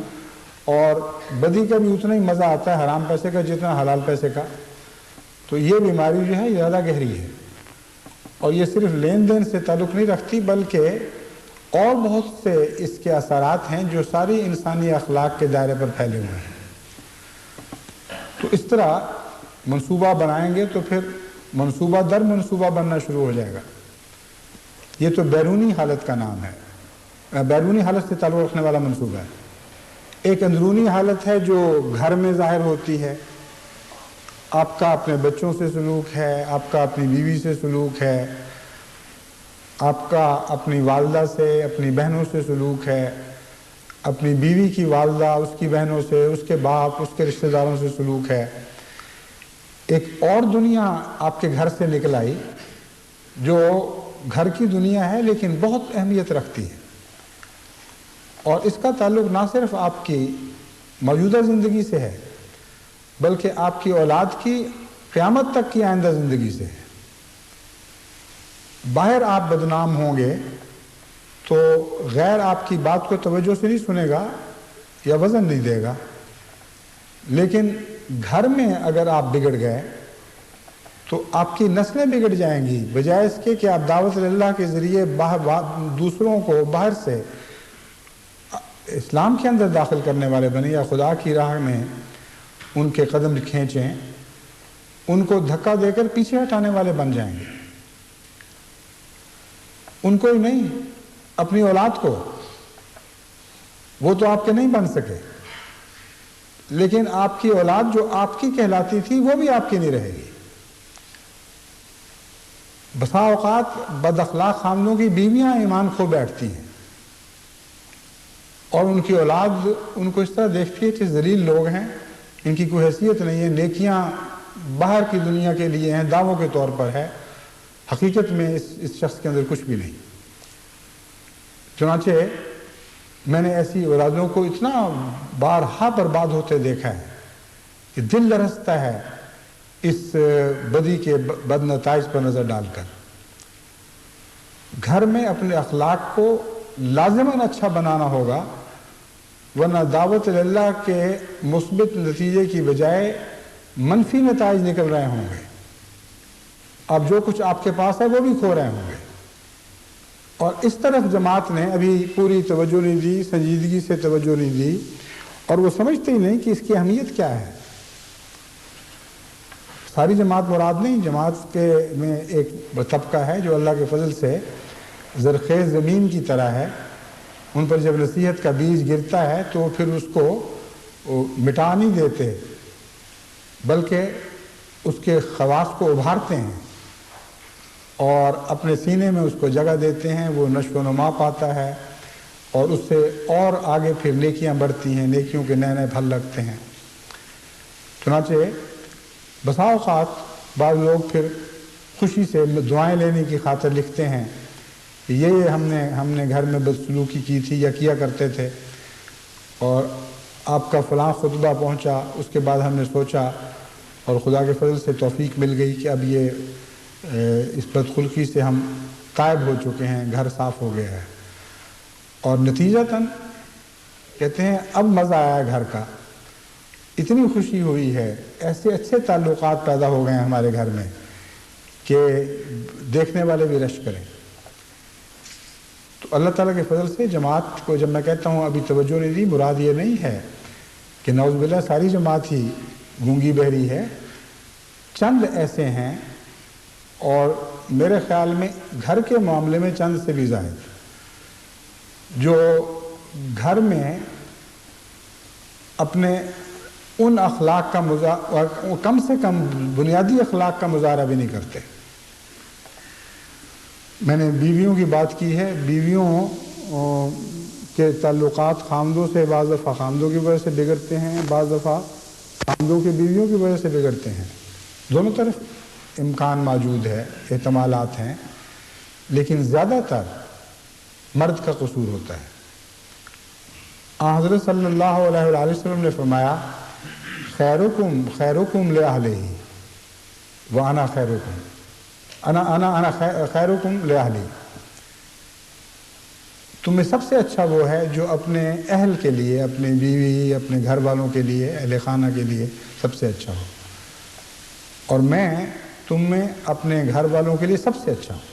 اور بدی کا بھی اتنا ہی مزہ آتا ہے حرام پیسے کا جتنا حلال پیسے کا۔ تو یہ بیماری جو ہے زیادہ گہری ہے، اور یہ صرف لین دین سے تعلق نہیں رکھتی، بلکہ اور بہت سے اس کے اثرات ہیں جو ساری انسانی اخلاق کے دائرے پر پھیلے ہوئے ہیں۔ تو اس طرح منصوبہ بنائیں گے تو پھر منصوبہ در منصوبہ بننا شروع ہو جائے گا۔ یہ تو بیرونی حالت کا نام ہے، بیرونی حالت سے تعلق رکھنے والا منصوبہ ہے۔ ایک اندرونی حالت ہے جو گھر میں ظاہر ہوتی ہے، آپ کا اپنے بچوں سے سلوک ہے، آپ کا اپنی بیوی سے سلوک ہے، آپ کا اپنی والدہ سے، اپنی بہنوں سے سلوک ہے، اپنی بیوی کی والدہ، اس کی بہنوں سے، اس کے باپ، اس کے رشتہ داروں سے سلوک ہے۔ ایک اور دنیا آپ کے گھر سے نکل آئی جو گھر کی دنیا ہے لیکن بہت اہمیت رکھتی ہے، اور اس کا تعلق نہ صرف آپ کی موجودہ زندگی سے ہے بلکہ آپ کی اولاد کی قیامت تک کی آئندہ زندگی سے ہے۔ باہر آپ بدنام ہوں گے تو غیر آپ کی بات کو توجہ سے نہیں سنے گا یا وزن نہیں دے گا، لیکن گھر میں اگر آپ بگڑ گئے تو آپ کی نسلیں بگڑ جائیں گی، بجائے اس کے کہ آپ دعوت اللہ کے ذریعے دوسروں کو باہر سے اسلام کے اندر داخل کرنے والے بنے یا خدا کی راہ میں ان کے قدم کھینچیں، ان کو دھکا دے کر پیچھے ہٹانے والے بن جائیں گے۔ ان کو ہی نہیں، اپنی اولاد کو، وہ تو آپ کے نہیں بن سکے، لیکن آپ کی اولاد جو آپ کی کہلاتی تھی وہ بھی آپ کی نہیں رہے گی۔ بسا اوقات بد اخلاق خاندانوں کی بیویاں ایمان کھو بیٹھتی ہیں، اور ان کی اولاد ان کو اس طرح دیکھتی ہے کہ ذلیل لوگ ہیں، ان کی کوئی حیثیت نہیں ہے، نیکیاں باہر کی دنیا کے لیے ہیں، دعووں کے طور پر ہے، حقیقت میں اس شخص کے اندر کچھ بھی نہیں۔ چنانچہ میں نے ایسی اولادوں کو اتنا بارہا برباد ہوتے دیکھا ہے کہ دل لرزتا ہے اس بدی کے بد نتائج پر نظر ڈال کر۔ گھر میں اپنے اخلاق کو لازماً اچھا بنانا ہوگا، ورنہ دعوت اللہ کے مثبت نتیجے کی بجائے منفی نتائج نکل رہے ہوں گے۔ اب جو کچھ آپ کے پاس ہے وہ بھی کھو رہے ہوں گے، اور اس طرف جماعت نے ابھی پوری توجہ نہیں دی، سنجیدگی سے توجہ نہیں دی، اور وہ سمجھتے ہی نہیں کہ اس کی اہمیت کیا ہے۔ ساری جماعت مراد نہیں، جماعت کے میں ایک طبقہ ہے جو اللہ کے فضل سے زرخیز زمین کی طرح ہے، ان پر جب نصیحت کا بیج گرتا ہے تو پھر اس کو مٹا نہیں دیتے بلکہ اس کے خواص کو ابھارتے ہیں اور اپنے سینے میں اس کو جگہ دیتے ہیں، وہ نشو و نما پاتا ہے، اور اس سے اور آگے پھر نیکیاں بڑھتی ہیں، نیکیوں کے نئے نئے پھل لگتے ہیں۔ چنانچہ بسا اوقات بعض لوگ پھر خوشی سے دعائیں لینے کی خاطر لکھتے ہیں کہ یہ ہم نے گھر میں بدسلوکی کی تھی یا کیا کرتے تھے، اور آپ کا فلاں خطبہ پہنچا، اس کے بعد ہم نے سوچا اور خدا کے فضل سے توفیق مل گئی کہ اب یہ اس بدخلقی سے ہم تائب ہو چکے ہیں، گھر صاف ہو گیا ہے، اور نتیجتاً کہتے ہیں اب مزہ آیا گھر کا، اتنی خوشی ہوئی ہے، ایسے اچھے تعلقات پیدا ہو گئے ہیں ہمارے گھر میں کہ دیکھنے والے بھی رشک کریں۔ تو اللہ تعالیٰ کے فضل سے جماعت کو جب میں کہتا ہوں ابھی توجہ نہیں دی، مراد یہ نہیں ہے کہ نعوذ باللہ ساری جماعت ہی گونگی بہری ہے، چند ایسے ہیں، اور میرے خیال میں گھر کے معاملے میں چند سے بھی زائد، جو گھر میں اپنے ان اخلاق کا کم سے کم بنیادی اخلاق کا مظاہرہ بھی نہیں کرتے۔ میں نے بیویوں کی بات کی ہے، بیویوں کے تعلقات خامدوں سے بعض دفعہ خامدوں کی وجہ سے بگڑتے ہیں، بعض دفعہ خامدوں کے بیویوں کی وجہ سے بگڑتے ہیں، دونوں طرف امکان موجود ہے، احتمالات ہیں، لیکن زیادہ تر مرد کا قصور ہوتا ہے۔ حضرت صلی اللہ علیہ وآلہ وسلم نے فرمایا خیرکم لأہلہ وانا خیرکم انا خیرکم لأہلی، تم میں سب سے اچھا وہ ہے جو اپنے اہل کے لیے، اپنے بیوی، اپنے گھر والوں کے لیے، اہل خانہ کے لیے سب سے اچھا ہو، اور میں تم میں اپنے گھر والوں کے لیے سب سے اچھا ہوں۔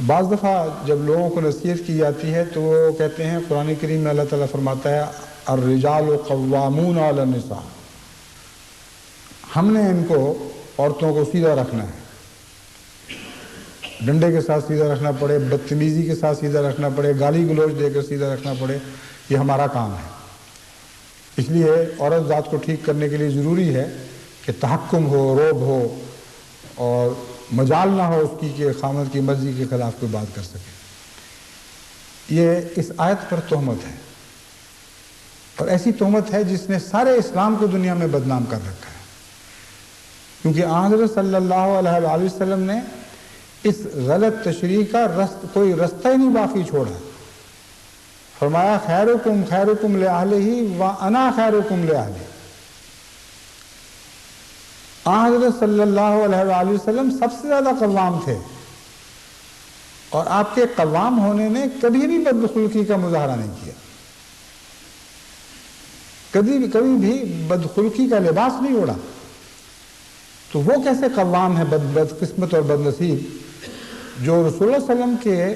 بعض دفعہ جب لوگوں کو نصیحت کی جاتی ہے تو وہ کہتے ہیں، قرآن کریم میں اللہ تعالیٰ فرماتا ہے الرجال قوامون علی النساء، ہم نے ان کو عورتوں کو سیدھا رکھنا ہے، ڈنڈے کے ساتھ سیدھا رکھنا پڑے، بدتمیزی کے ساتھ سیدھا رکھنا پڑے، گالی گلوچ دے کر سیدھا رکھنا پڑے، یہ ہمارا کام ہے۔ اس لیے عورت ذات کو ٹھیک کرنے کے لیے ضروری ہے کہ تحکم ہو، روب ہو، اور مجال نہ ہو اس کی کہ خامد کی مرضی کے خلاف کوئی بات کر سکے۔ یہ اس آیت پر تہمت ہے، اور ایسی تہمت ہے جس نے سارے اسلام کو دنیا میں بدنام کر رکھا ہے، کیونکہ حضرت صلی اللہ علیہ وآلہ وسلم نے اس غلط تشریح کا کوئی رستہ ہی نہیں باقی چھوڑا۔ فرمایا خیرکم لأہلہ وانا خیرکم لأہلی۔ حضرت صلی اللہ علیہ وآلہ وسلم سب سے زیادہ قوام تھے، اور آپ کے قوام ہونے نے کبھی بھی بدخلقی کا مظاہرہ نہیں کیا، کبھی بھی بدخلقی کا لباس نہیں اوڑھا۔ تو وہ کیسے قوام ہے، بدقسمت اور بدنصیب، جو رسول اللہ صلی اللہ علیہ وسلم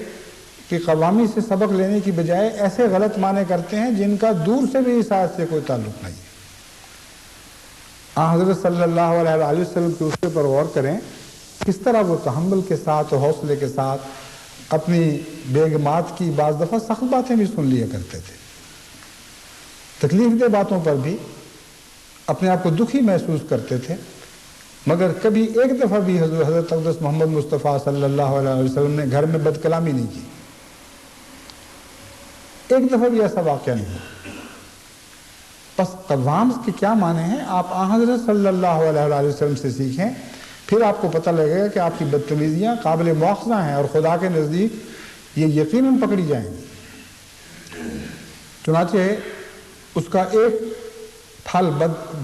کی قوامی سے سبق لینے کی بجائے ایسے غلط معنی کرتے ہیں جن کا دور سے بھی اس آیت سے کوئی تعلق نہیں ہے۔ حضرت صلی اللہ علیہ وآلہ وسلم کے اسوے پر غور کریں، کس طرح وہ تحمل کے ساتھ اور حوصلے کے ساتھ اپنی بیگمات کی بعض دفعہ سخت باتیں بھی سن لیا کرتے تھے، تکلیف دہ باتوں پر بھی اپنے آپ کو دکھی محسوس کرتے تھے، مگر کبھی ایک دفعہ بھی حضرت اقدس محمد مصطفیٰ صلی اللہ علیہ وسلم نے گھر میں بد کلامی نہیں کی، ایک دفعہ بھی ایسا واقعہ نہیں ہوا۔ پس قوام کے کیا معنی ہیں، آپ حضرت صلی اللہ علیہ وآلہ وسلم سے سیکھیں، پھر آپ کو پتہ لگے گا کہ آپ کی بدتمیزیاں قابل مواخذہ ہیں، اور خدا کے نزدیک یہ یقیناً پکڑی جائیں گی۔ چنانچہ اس کا ایک پھل،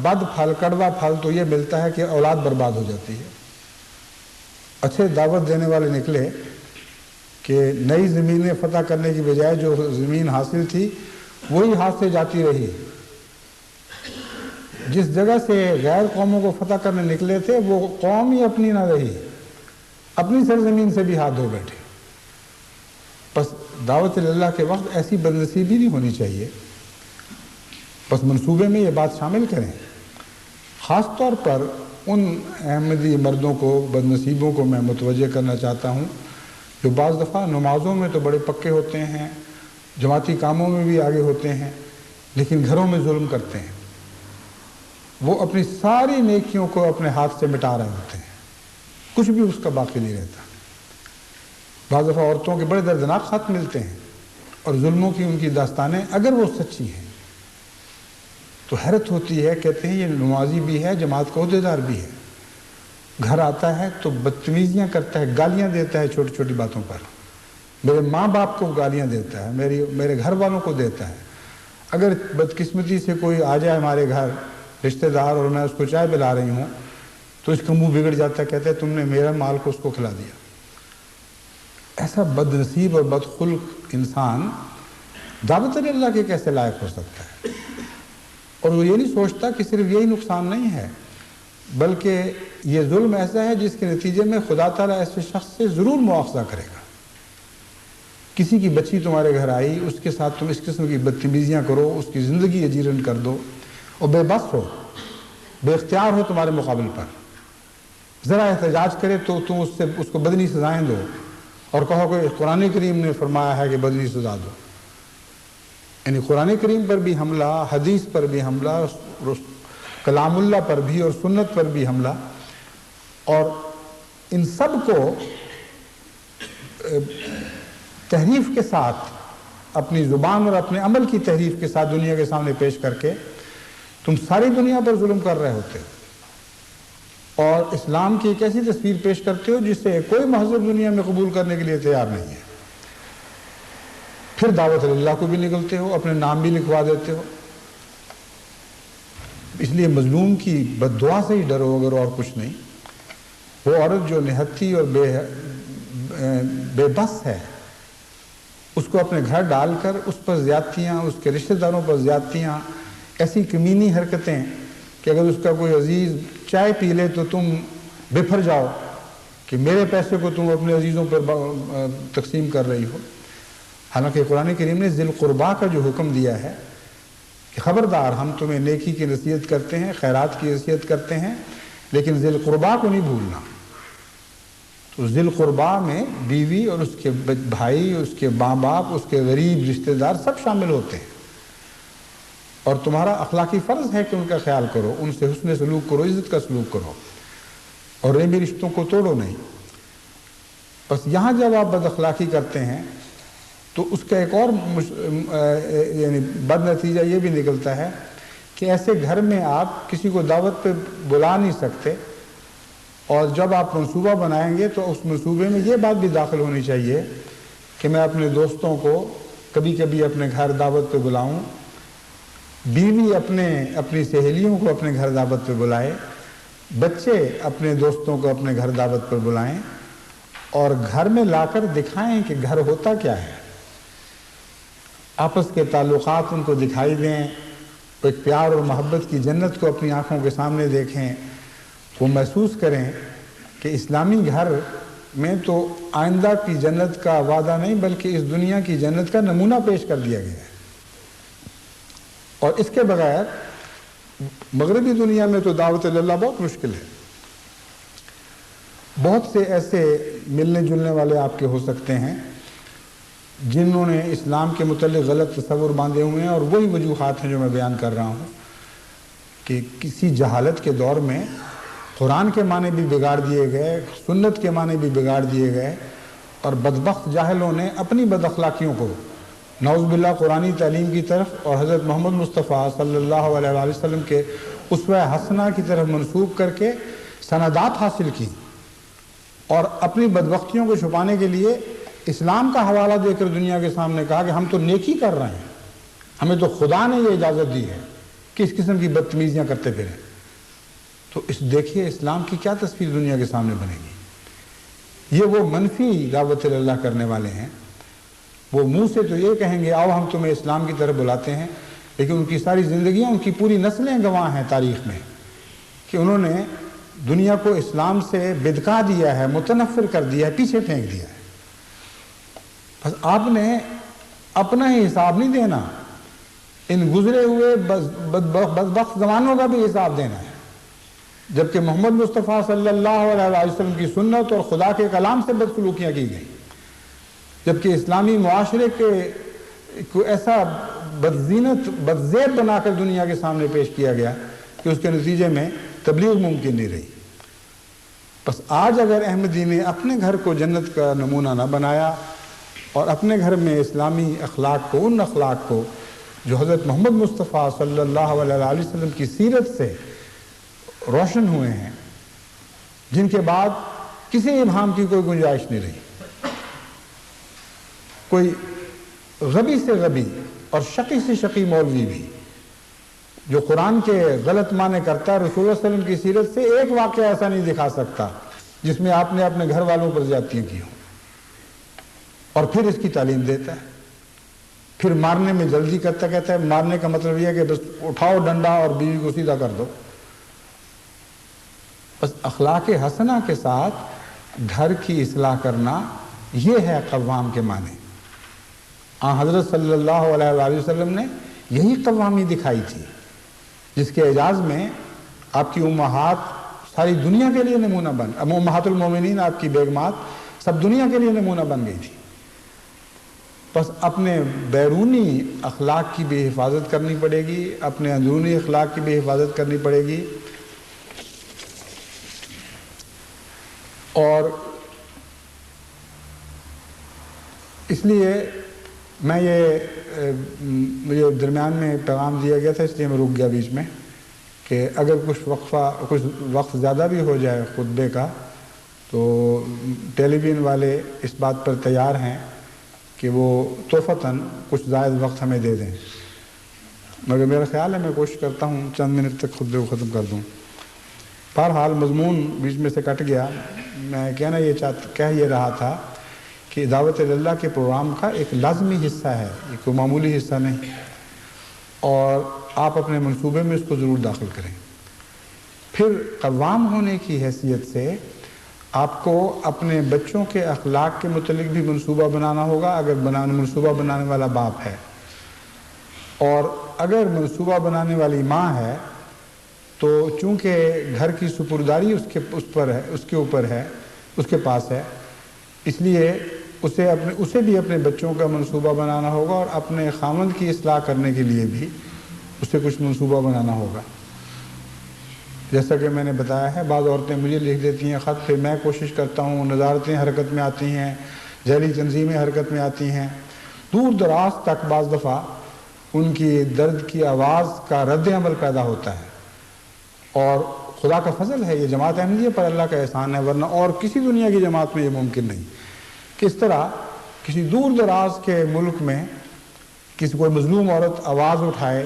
بد پھل، کڑوا پھل تو یہ ملتا ہے کہ اولاد برباد ہو جاتی ہے۔ اچھے دعوت دینے والے نکلے کہ نئی زمینیں فتح کرنے کی بجائے جو زمین حاصل تھی وہی ہاتھ سے جاتی رہی، جس جگہ سے غیر قوموں کو فتح کرنے نکلے تھے وہ قوم ہی اپنی نہ رہی، اپنی سرزمین سے بھی ہاتھ دھو بیٹھے۔ بس دعوت اللہ کے وقت ایسی بدنصیبی نہیں ہونی چاہیے، بس منصوبے میں یہ بات شامل کریں۔ خاص طور پر ان احمدی مردوں کو، بدنصیبوں کو میں متوجہ کرنا چاہتا ہوں جو بعض دفعہ نمازوں میں تو بڑے پکے ہوتے ہیں، جماعتی کاموں میں بھی آگے ہوتے ہیں، لیکن گھروں میں ظلم کرتے ہیں۔ وہ اپنی ساری نیکیوں کو اپنے ہاتھ سے مٹا رہے ہوتے ہیں، کچھ بھی اس کا باقی نہیں رہتا۔ بعض دفعہ عورتوں کے بڑے دردناک خط ملتے ہیں، اور ظلموں کی ان کی داستانیں اگر وہ سچی ہیں تو حیرت ہوتی ہے، کہتے ہیں یہ نمازی بھی ہے، جماعت کا عہدیدار بھی ہے، گھر آتا ہے تو بدتمیزیاں کرتا ہے، گالیاں دیتا ہے چھوٹی چھوٹی باتوں پر، میرے ماں باپ کو گالیاں دیتا ہے، میرے گھر والوں کو دیتا ہے۔ اگر بدقسمتی سے کوئی آ جائے ہمارے گھر رشتہ دار اور میں اس کو چائے پلا رہی ہوں تو اس کا منہ بگڑ جاتا ہے، کہتے ہیں تم نے میرا مال کو اس کو کھلا دیا۔ ایسا بد نصیب اور بدخلق انسان دعوت اللہ کے کیسے لائق ہو سکتا ہے؟ اور وہ یہ نہیں سوچتا کہ صرف یہی نقصان نہیں ہے، بلکہ یہ ظلم ایسا ہے جس کے نتیجے میں خدا تعالیٰ ایسے شخص سے ضرور مواخذہ کرے گا۔ کسی کی بچی تمہارے گھر آئی، اس کے ساتھ تم اس قسم کی بدتمیزیاں کرو، اس کی زندگی اجیرن کر دو، اور بے بس ہو، بے اختیار ہو تمہارے مقابل پر، ذرا احتجاج کرے تو تم اس کو بدنی سزائیں دو، اور کہو کہ قرآن کریم نے فرمایا ہے کہ بدنی سزا دو۔ یعنی قرآن کریم پر بھی حملہ، حدیث پر بھی حملہ، کلام اللہ پر بھی اور سنت پر بھی حملہ، اور ان سب کو تحریف کے ساتھ، اپنی زبان اور اپنے عمل کی تحریف کے ساتھ دنیا کے سامنے پیش کر کے تم ساری دنیا پر ظلم کر رہے ہوتے ہو، اور اسلام کی ایک ایسی تصویر پیش کرتے ہو جسے کوئی مہذب دنیا میں قبول کرنے کے لیے تیار نہیں ہے۔ پھر دعوت اللہ کو بھی نکلتے ہو، اپنے نام بھی لکھوا دیتے ہو۔ اس لیے مظلوم کی بد دعا سے ہی ڈرو اگر اور کچھ نہیں۔ وہ عورت جو نہتی اور بے بس ہے، اس کو اپنے گھر ڈال کر اس پر زیادتیاں، اس کے رشتہ داروں پر زیادتیاں، ایسی کمینی حرکتیں کہ اگر اس کا کوئی عزیز چائے پی لے تو تم بفر جاؤ کہ میرے پیسے کو تم اپنے عزیزوں پر تقسیم کر رہی ہو۔ حالانکہ قرآن کریم نے ذی القربیٰ کا جو حکم دیا ہے کہ خبردار ہم تمہیں نیکی کی نصیحت کرتے ہیں، خیرات کی نصیحت کرتے ہیں، لیکن ذی القربیٰ کو نہیں بھولنا۔ تو ذی القربیٰ میں بیوی اور اس کے بھائی، اس کے ماں باپ، اس کے غریب رشتہ دار سب شامل ہوتے ہیں، اور تمہارا اخلاقی فرض ہے کہ ان کا خیال کرو، ان سے حسن سلوک کرو، عزت کا سلوک کرو، اور رحمی رشتوں کو توڑو نہیں۔ بس یہاں جب آپ بد اخلاقی کرتے ہیں تو اس کا ایک اور یعنی بد نتیجہ یہ بھی نکلتا ہے کہ ایسے گھر میں آپ کسی کو دعوت پہ بلا نہیں سکتے، اور جب آپ منصوبہ بنائیں گے تو اس منصوبے میں یہ بات بھی داخل ہونی چاہیے کہ میں اپنے دوستوں کو کبھی کبھی اپنے گھر دعوت پہ بلاؤں، بیوی اپنی سہیلیوں کو اپنے گھر دعوت پہ بلائے، بچے اپنے دوستوں کو اپنے گھر دعوت پر بلائیں، اور گھر میں لا کر دکھائیں کہ گھر ہوتا کیا ہے، آپس کے تعلقات ان کو دکھائی دیں، ایک پیار اور محبت کی جنت کو اپنی آنکھوں کے سامنے دیکھیں، وہ محسوس کریں کہ اسلامی گھر میں تو آئندہ کی جنت کا وعدہ نہیں بلکہ اس دنیا کی جنت کا نمونہ پیش کر دیا گیا ہے، اور اس کے بغیر مغربی دنیا میں تو دعوت اللہ بہت مشکل ہے۔ بہت سے ایسے ملنے جلنے والے آپ کے ہو سکتے ہیں جنہوں نے اسلام کے متعلق غلط تصور باندھے ہوئے ہیں، اور وہی وجوہات ہیں جو میں بیان کر رہا ہوں کہ کسی جہالت کے دور میں قرآن کے معنی بھی بگاڑ دیے گئے، سنت کے معنی بھی بگاڑ دیے گئے، اور بدبخت جاہلوں نے اپنی بد اخلاقیوں کو نعوذ باللہ قرآنی تعلیم کی طرف اور حضرت محمد مصطفیٰ صلی اللہ علیہ وآلہ وسلم کے اسوہ حسنہ کی طرف منسوب کر کے سندات حاصل کی، اور اپنی بدبختیوں کو چھپانے کے لیے اسلام کا حوالہ دے کر دنیا کے سامنے کہا کہ ہم تو نیکی کر رہے ہیں، ہمیں تو خدا نے یہ اجازت دی ہے کہ اس قسم کی بدتمیزیاں کرتے پھریں۔ تو دیکھیے اسلام کی کیا تصویر دنیا کے سامنے بنے گی۔ یہ وہ منفی دعوت اللہ کرنے والے ہیں، وہ منہ سے تو یہ کہیں گے آؤ ہم تمہیں اسلام کی طرف بلاتے ہیں، لیکن ان کی ساری زندگیاں، ان کی پوری نسلیں گواہ ہیں تاریخ میں کہ انہوں نے دنیا کو اسلام سے بدکا دیا ہے، متنفر کر دیا ہے، پیچھے پھینک دیا ہے۔ بس آپ نے اپنا ہی حساب نہیں دینا، ان گزرے ہوئے بدبخت زمانوں کا بھی حساب دینا ہے، جبکہ محمد مصطفیٰ صلی اللہ علیہ وسلم کی سنت اور خدا کے کلام سے بدسلوکیاں کی گئیں، جبکہ اسلامی معاشرے کو ایسا بدزینت بدزیب بنا کر دنیا کے سامنے پیش کیا گیا کہ اس کے نتیجے میں تبلیغ ممکن نہیں رہی۔ بس آج اگر احمدی نے اپنے گھر کو جنت کا نمونہ نہ بنایا اور اپنے گھر میں اسلامی اخلاق کو، ان اخلاق کو جو حضرت محمد مصطفیٰ صلی اللہ علیہ وسلم کی سیرت سے روشن ہوئے ہیں، جن کے بعد کسی ابہام کی کوئی گنجائش نہیں رہی، کوئی غبی سے غبی اور شقی سے شقی مولوی بھی جو قرآن کے غلط معنی کرتا ہے، رسول اللہ صلی اللہ علیہ وسلم کی سیرت سے ایک واقعہ ایسا نہیں دکھا سکتا جس میں آپ نے اپنے گھر والوں پر زیادتیاں کی ہوں، اور پھر اس کی تعلیم دیتا ہے، پھر مارنے میں جلدی کرتا، کہتا ہے مارنے کا مطلب یہ ہے کہ بس اٹھاؤ ڈنڈا اور بیوی کو سیدھا کر دو۔ بس اخلاق حسنہ کے ساتھ گھر کی اصلاح کرنا، یہ ہے قوام کے معنی۔ حضرت صلی اللہ علیہ وآلہ وسلم نے یہی قوامی دکھائی تھی، جس کے اعجاز میں آپ کی امہات ساری دنیا کے لیے نمونہ بن، امہات المومنین آپ کی بیگمات سب دنیا کے لیے نمونہ بن گئی تھی۔ بس اپنے بیرونی اخلاق کی بھی حفاظت کرنی پڑے گی، اپنے اندرونی اخلاق کی بھی حفاظت کرنی پڑے گی، اور اس لیے میں مجھے درمیان میں پیغام دیا گیا تھا، اس لیے میں رک گیا بیچ میں، کہ اگر کچھ وقت زیادہ بھی ہو جائے خطبے کا تو ٹیلی ویژن والے اس بات پر تیار ہیں کہ وہ تحفتاً کچھ زائد وقت ہمیں دے دیں، مگر میرا خیال ہے میں کوشش کرتا ہوں چند منٹ تک خطبے کو ختم کر دوں۔ بہرحال مضمون بیچ میں سے کٹ گیا، میں کہہ یہ رہا تھا کہ دعوت اللہ کے پروگرام کا ایک لازمی حصہ ہے، یہ کوئی معمولی حصہ نہیں، اور آپ اپنے منصوبے میں اس کو ضرور داخل کریں۔ پھر قوام ہونے کی حیثیت سے آپ کو اپنے بچوں کے اخلاق کے متعلق بھی منصوبہ بنانا ہوگا، اگر منصوبہ بنانے والا باپ ہے، اور اگر منصوبہ بنانے والی ماں ہے تو چونکہ گھر کی سپرداری اس کے اوپر ہے، اس کے پاس ہے، اس لیے اسے بھی اپنے بچوں کا منصوبہ بنانا ہوگا، اور اپنے خاوند کی اصلاح کرنے کے لیے بھی اسے کچھ منصوبہ بنانا ہوگا۔ جیسا کہ میں نے بتایا ہے، بعض عورتیں مجھے لکھ دیتی ہیں خط، پھر میں کوشش کرتا ہوں، نظارتیں حرکت میں آتی ہیں، ذیلی تنظیمیں حرکت میں آتی ہیں، دور دراز تک بعض دفعہ ان کی درد کی آواز کا رد عمل پیدا ہوتا ہے، اور خدا کا فضل ہے، یہ جماعت احمدیہ پر اللہ کا احسان ہے، ورنہ اور کسی دنیا کی جماعت میں یہ ممکن نہیں کہ اس طرح کسی دور دراز کے ملک میں کوئی مظلوم عورت آواز اٹھائے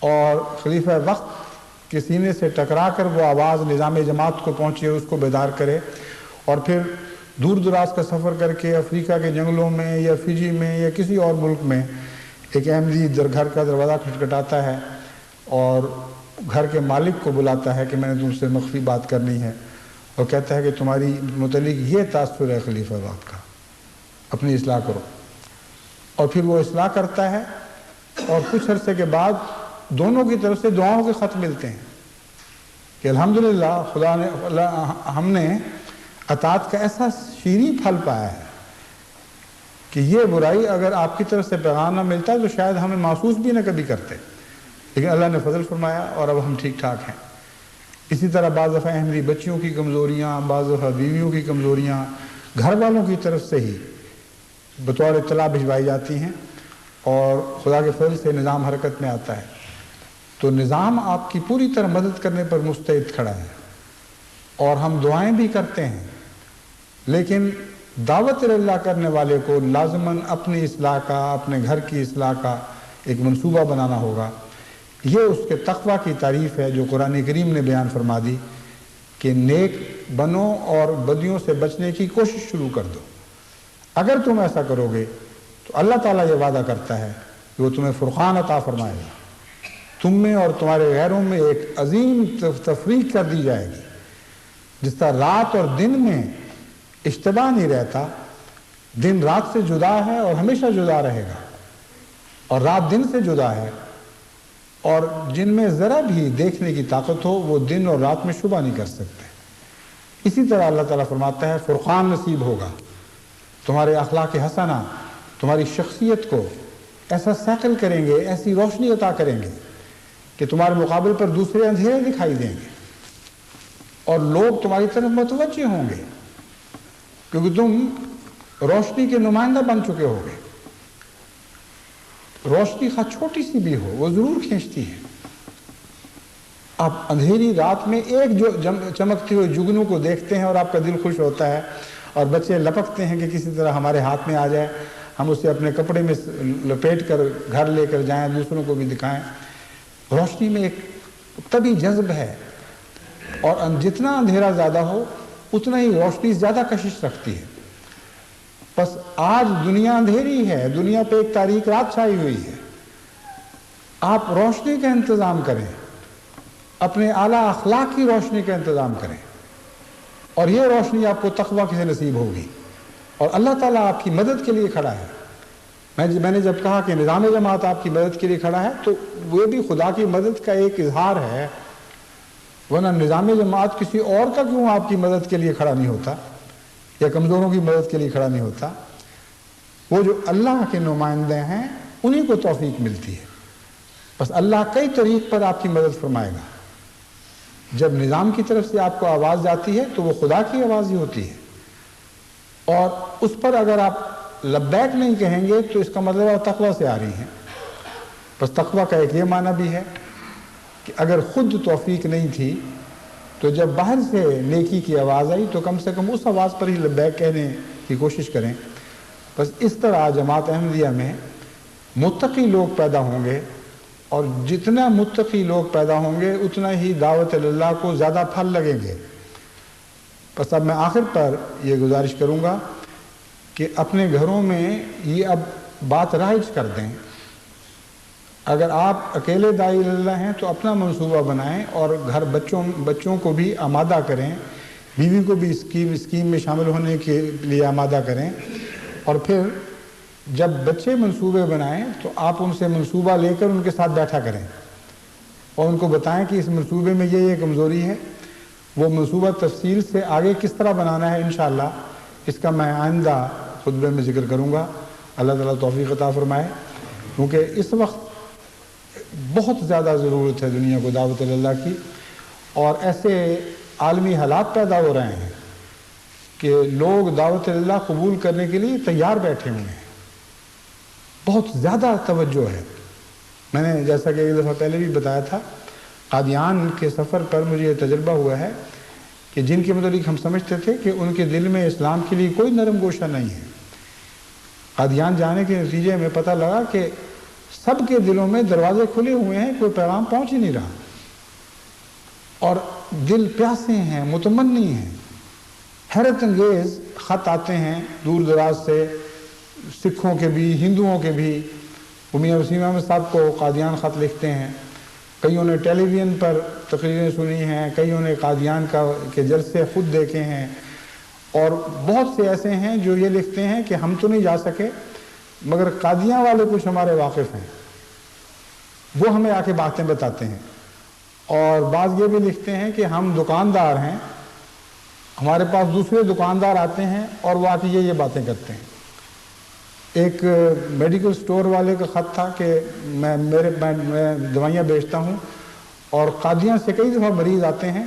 اور خلیفہ وقت کے سینے سے ٹکرا کر وہ آواز نظام جماعت کو پہنچے، اس کو بیدار کرے، اور پھر دور دراز کا سفر کر کے افریقہ کے جنگلوں میں یا فجی میں یا کسی اور ملک میں ایک احمدی گھر کا دروازہ کھٹکھٹاتا ہے اور گھر کے مالک کو بلاتا ہے کہ میں نے تم سے مخفی بات کرنی ہے، اور کہتا ہے کہ تمہاری متعلق یہ تاثر ہے خلیفہ وقت کا، اپنی اصلاح کرو، اور پھر وہ اصلاح کرتا ہے، اور کچھ عرصے کے بعد دونوں کی طرف سے دعاؤں کے خط ملتے ہیں کہ الحمدللہ ہم نے اطاعت کا ایسا شیریں پھل پایا ہے کہ یہ برائی اگر آپ کی طرف سے پیغام نہ ملتا تو شاید ہمیں محسوس بھی نہ کبھی کرتے، لیکن اللہ نے فضل فرمایا اور اب ہم ٹھیک ٹھاک ہیں۔ اسی طرح بعض دفعہ احمدی بچیوں کی کمزوریاں، بعض دفعہ بیویوں کی کمزوریاں گھر والوں کی طرف سے ہی بطور اطلاع بھجوائی جاتی ہیں، اور خدا کے فضل سے نظام حرکت میں آتا ہے، تو نظام آپ کی پوری طرح مدد کرنے پر مستعد کھڑا ہے، اور ہم دعائیں بھی کرتے ہیں، لیکن دعوت اللہ کرنے والے کو لازماً اپنی اصلاح کا، اپنے گھر کی اصلاح کا ایک منصوبہ بنانا ہوگا۔ یہ اس کے تقویٰ کی تعریف ہے جو قرآن کریم نے بیان فرما دی کہ نیک بنو اور بدیوں سے بچنے کی کوشش شروع کر دو۔ اگر تم ایسا کرو گے تو اللہ تعالیٰ یہ وعدہ کرتا ہے کہ وہ تمہیں فرقان عطا فرمائے گا، تم میں اور تمہارے غیروں میں ایک عظیم تفریق کر دی جائے گی، جس طرح رات اور دن میں اشتباہ نہیں رہتا، دن رات سے جدا ہے اور ہمیشہ جدا رہے گا، اور رات دن سے جدا ہے، اور جن میں ذرا بھی دیکھنے کی طاقت ہو وہ دن اور رات میں شبہ نہیں کر سکتے۔ اسی طرح اللہ تعالیٰ فرماتا ہے فرقان نصیب ہوگا، تمہارے اخلاق حسنہ تمہاری شخصیت کو ایسا سیکل کریں گے، ایسی روشنی عطا کریں گے کہ تمہارے مقابل پر دوسرے اندھیرے دکھائی دیں گے، اور لوگ تمہاری طرف متوجہ ہوں گے، کیونکہ تم روشنی کے نمائندہ بن چکے ہوگے۔ روشنی خواہ چھوٹی سی بھی ہو وہ ضرور کھینچتی ہے۔ آپ اندھیری رات میں ایک جو چمکتے ہوئے جگنوں کو دیکھتے ہیں اور آپ کا دل خوش ہوتا ہے، اور بچے لپکتے ہیں کہ کسی طرح ہمارے ہاتھ میں آ جائے، ہم اسے اپنے کپڑے میں لپیٹ کر گھر لے کر جائیں، دوسروں کو بھی دکھائیں۔ روشنی میں ایک طبی جذب ہے، اور جتنا اندھیرا زیادہ ہو اتنا ہی روشنی زیادہ کشش رکھتی ہے۔ بس آج دنیا اندھیری ہے، دنیا پہ ایک تاریک رات چھائی ہوئی ہے، آپ روشنی کا انتظام کریں، اپنے اعلیٰ اخلاق کی روشنی کا انتظام کریں، اور یہ روشنی آپ کو تقویٰ سے نصیب ہوگی، اور اللہ تعالیٰ آپ کی مدد کے لیے کھڑا ہے۔ میں نے جب کہا کہ نظام جماعت آپ کی مدد کے لیے کھڑا ہے تو وہ بھی خدا کی مدد کا ایک اظہار ہے، ورنہ نظام جماعت کسی اور کا کیوں آپ کی مدد کے لیے کھڑا نہیں ہوتا، یا کمزوروں کی مدد کے لیے کھڑا نہیں ہوتا۔ وہ جو اللہ کے نمائندے ہیں انہیں کو توفیق ملتی ہے. بس اللہ کئی طریق پر آپ کی مدد فرمائے گا. جب نظام کی طرف سے آپ کو آواز جاتی ہے تو وہ خدا کی آواز ہی ہوتی ہے، اور اس پر اگر آپ لبیک نہیں کہیں گے تو اس کا مطلب آپ تقوی سے آ رہی ہیں. بس تقوی کا ایک یہ معنی بھی ہے کہ اگر خود توفیق نہیں تھی تو جب باہر سے نیکی کی آواز آئی تو کم سے کم اس آواز پر ہی لبیک کہنے کی کوشش کریں. بس اس طرح جماعت احمدیہ میں متقی لوگ پیدا ہوں گے، اور جتنا متقی لوگ پیدا ہوں گے اتنا ہی دعوت اللہ کو زیادہ پھل لگیں گے. بس اب میں آخر پر یہ گزارش کروں گا کہ اپنے گھروں میں یہ اب بات رائج کر دیں. اگر آپ اکیلے داعی اللہ ہیں تو اپنا منصوبہ بنائیں اور گھر بچوں کو بھی آمادہ کریں، بیوی کو بھی اسکیم میں شامل ہونے کے لیے آمادہ کریں. اور پھر جب بچے منصوبے بنائیں تو آپ ان سے منصوبہ لے کر ان کے ساتھ بیٹھا کریں اور ان کو بتائیں کہ اس منصوبے میں یہ کمزوری ہے. وہ منصوبہ تفصیل سے آگے کس طرح بنانا ہے انشاءاللہ اس کا میں آئندہ خطبے میں ذکر کروں گا. اللہ تعالیٰ توفیق عطا فرمائے، کیونکہ اس وقت بہت زیادہ ضرورت ہے دنیا کو دعوت اللہ کی، اور ایسے عالمی حالات پیدا ہو رہے ہیں کہ لوگ دعوت اللہ قبول کرنے کے لیے تیار بیٹھے ہوئے ہیں. بہت زیادہ توجہ ہے. میں نے جیسا کہ ایک دفعہ پہلے بھی بتایا تھا، قادیان کے سفر پر مجھے یہ تجربہ ہوا ہے کہ جن کے متعلق ہم سمجھتے تھے کہ ان کے دل میں اسلام کے لیے کوئی نرم گوشہ نہیں ہے، قادیان جانے کے نتیجے میں پتہ لگا کہ سب کے دلوں میں دروازے کھلے ہوئے ہیں، کوئی پیغام پہنچ ہی نہیں رہا، اور دل پیاسے ہیں، متمنی ہیں. حیرت انگیز خط آتے ہیں دور دراز سے، سکھوں کے بھی ہندوؤں کے بھی. میاں وسیم احمد صاحب کو قادیان خط لکھتے ہیں، کئیوں نے ٹیلی ویژن پر تقریریں سنی ہیں، کئیوں نے قادیان کے جلسے خود دیکھے ہیں، اور بہت سے ایسے ہیں جو یہ لکھتے ہیں کہ ہم تو نہیں جا سکے مگر قادیاں والے کچھ ہمارے واقف ہیں، وہ ہمیں آ کے باتیں بتاتے ہیں. اور بعض یہ بھی لکھتے ہیں کہ ہم دکاندار ہیں، ہمارے پاس دوسرے دکاندار آتے ہیں اور وہ آ کے یہ باتیں کرتے ہیں. ایک میڈیکل سٹور والے کا خط تھا کہ میں دوائیاں بیچتا ہوں، اور قادیاں سے کئی دفعہ مریض آتے ہیں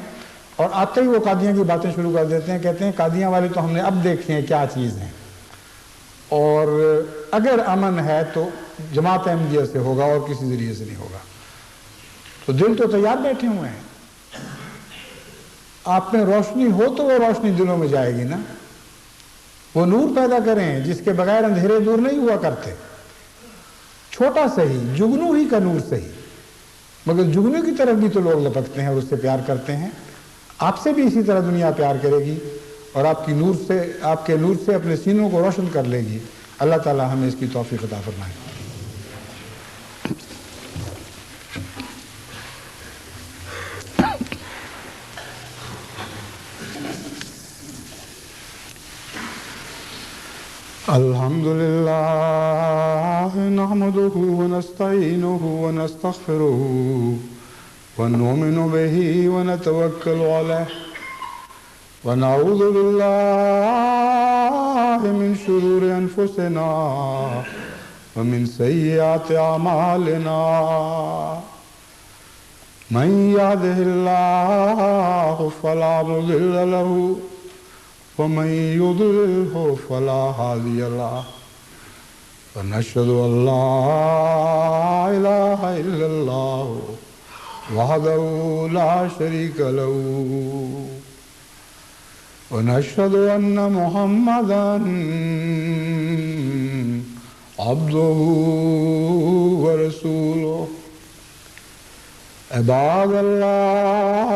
اور آتے ہی وہ قادیاں کی باتیں شروع کر دیتے ہیں. کہتے ہیں قادیاں والے تو ہم نے اب دیکھے ہیں کیا چیز ہیں، اور اگر امن ہے تو جماعت احمدیہ سے ہوگا اور کسی ذریعے سے نہیں ہوگا. تو دل تو تیار بیٹھے ہوئے ہیں. آپ میں روشنی ہو تو وہ روشنی دلوں میں جائے گی نا. وہ نور پیدا کریں جس کے بغیر اندھیرے دور نہیں ہوا کرتے. چھوٹا صحیح، جگنو ہی کا نور صحیح، مگر جگنو کی طرف بھی تو لوگ لپکتے ہیں اور اس سے پیار کرتے ہیں. آپ سے بھی اسی طرح دنیا پیار کرے گی اور آپ کے نور سے اپنے سینوں کو روشن کر لے گی. اللہ تعالی ہمیں اس کی توفیق عطا فرمائے. الحمد لله نحمده ونستعينه ونستغفره ونؤمن به ونتوكل عليه ونعوذ بالله من شرور أنفسنا ومن سيئات أعمالنا. من يهده الله فلا مضل له ومن يضلله فلا هادي له. ونشهد أن لا إله إلا الله وحده لا شريك له ونشهد أن محمدا عبده ورسوله. عباد الله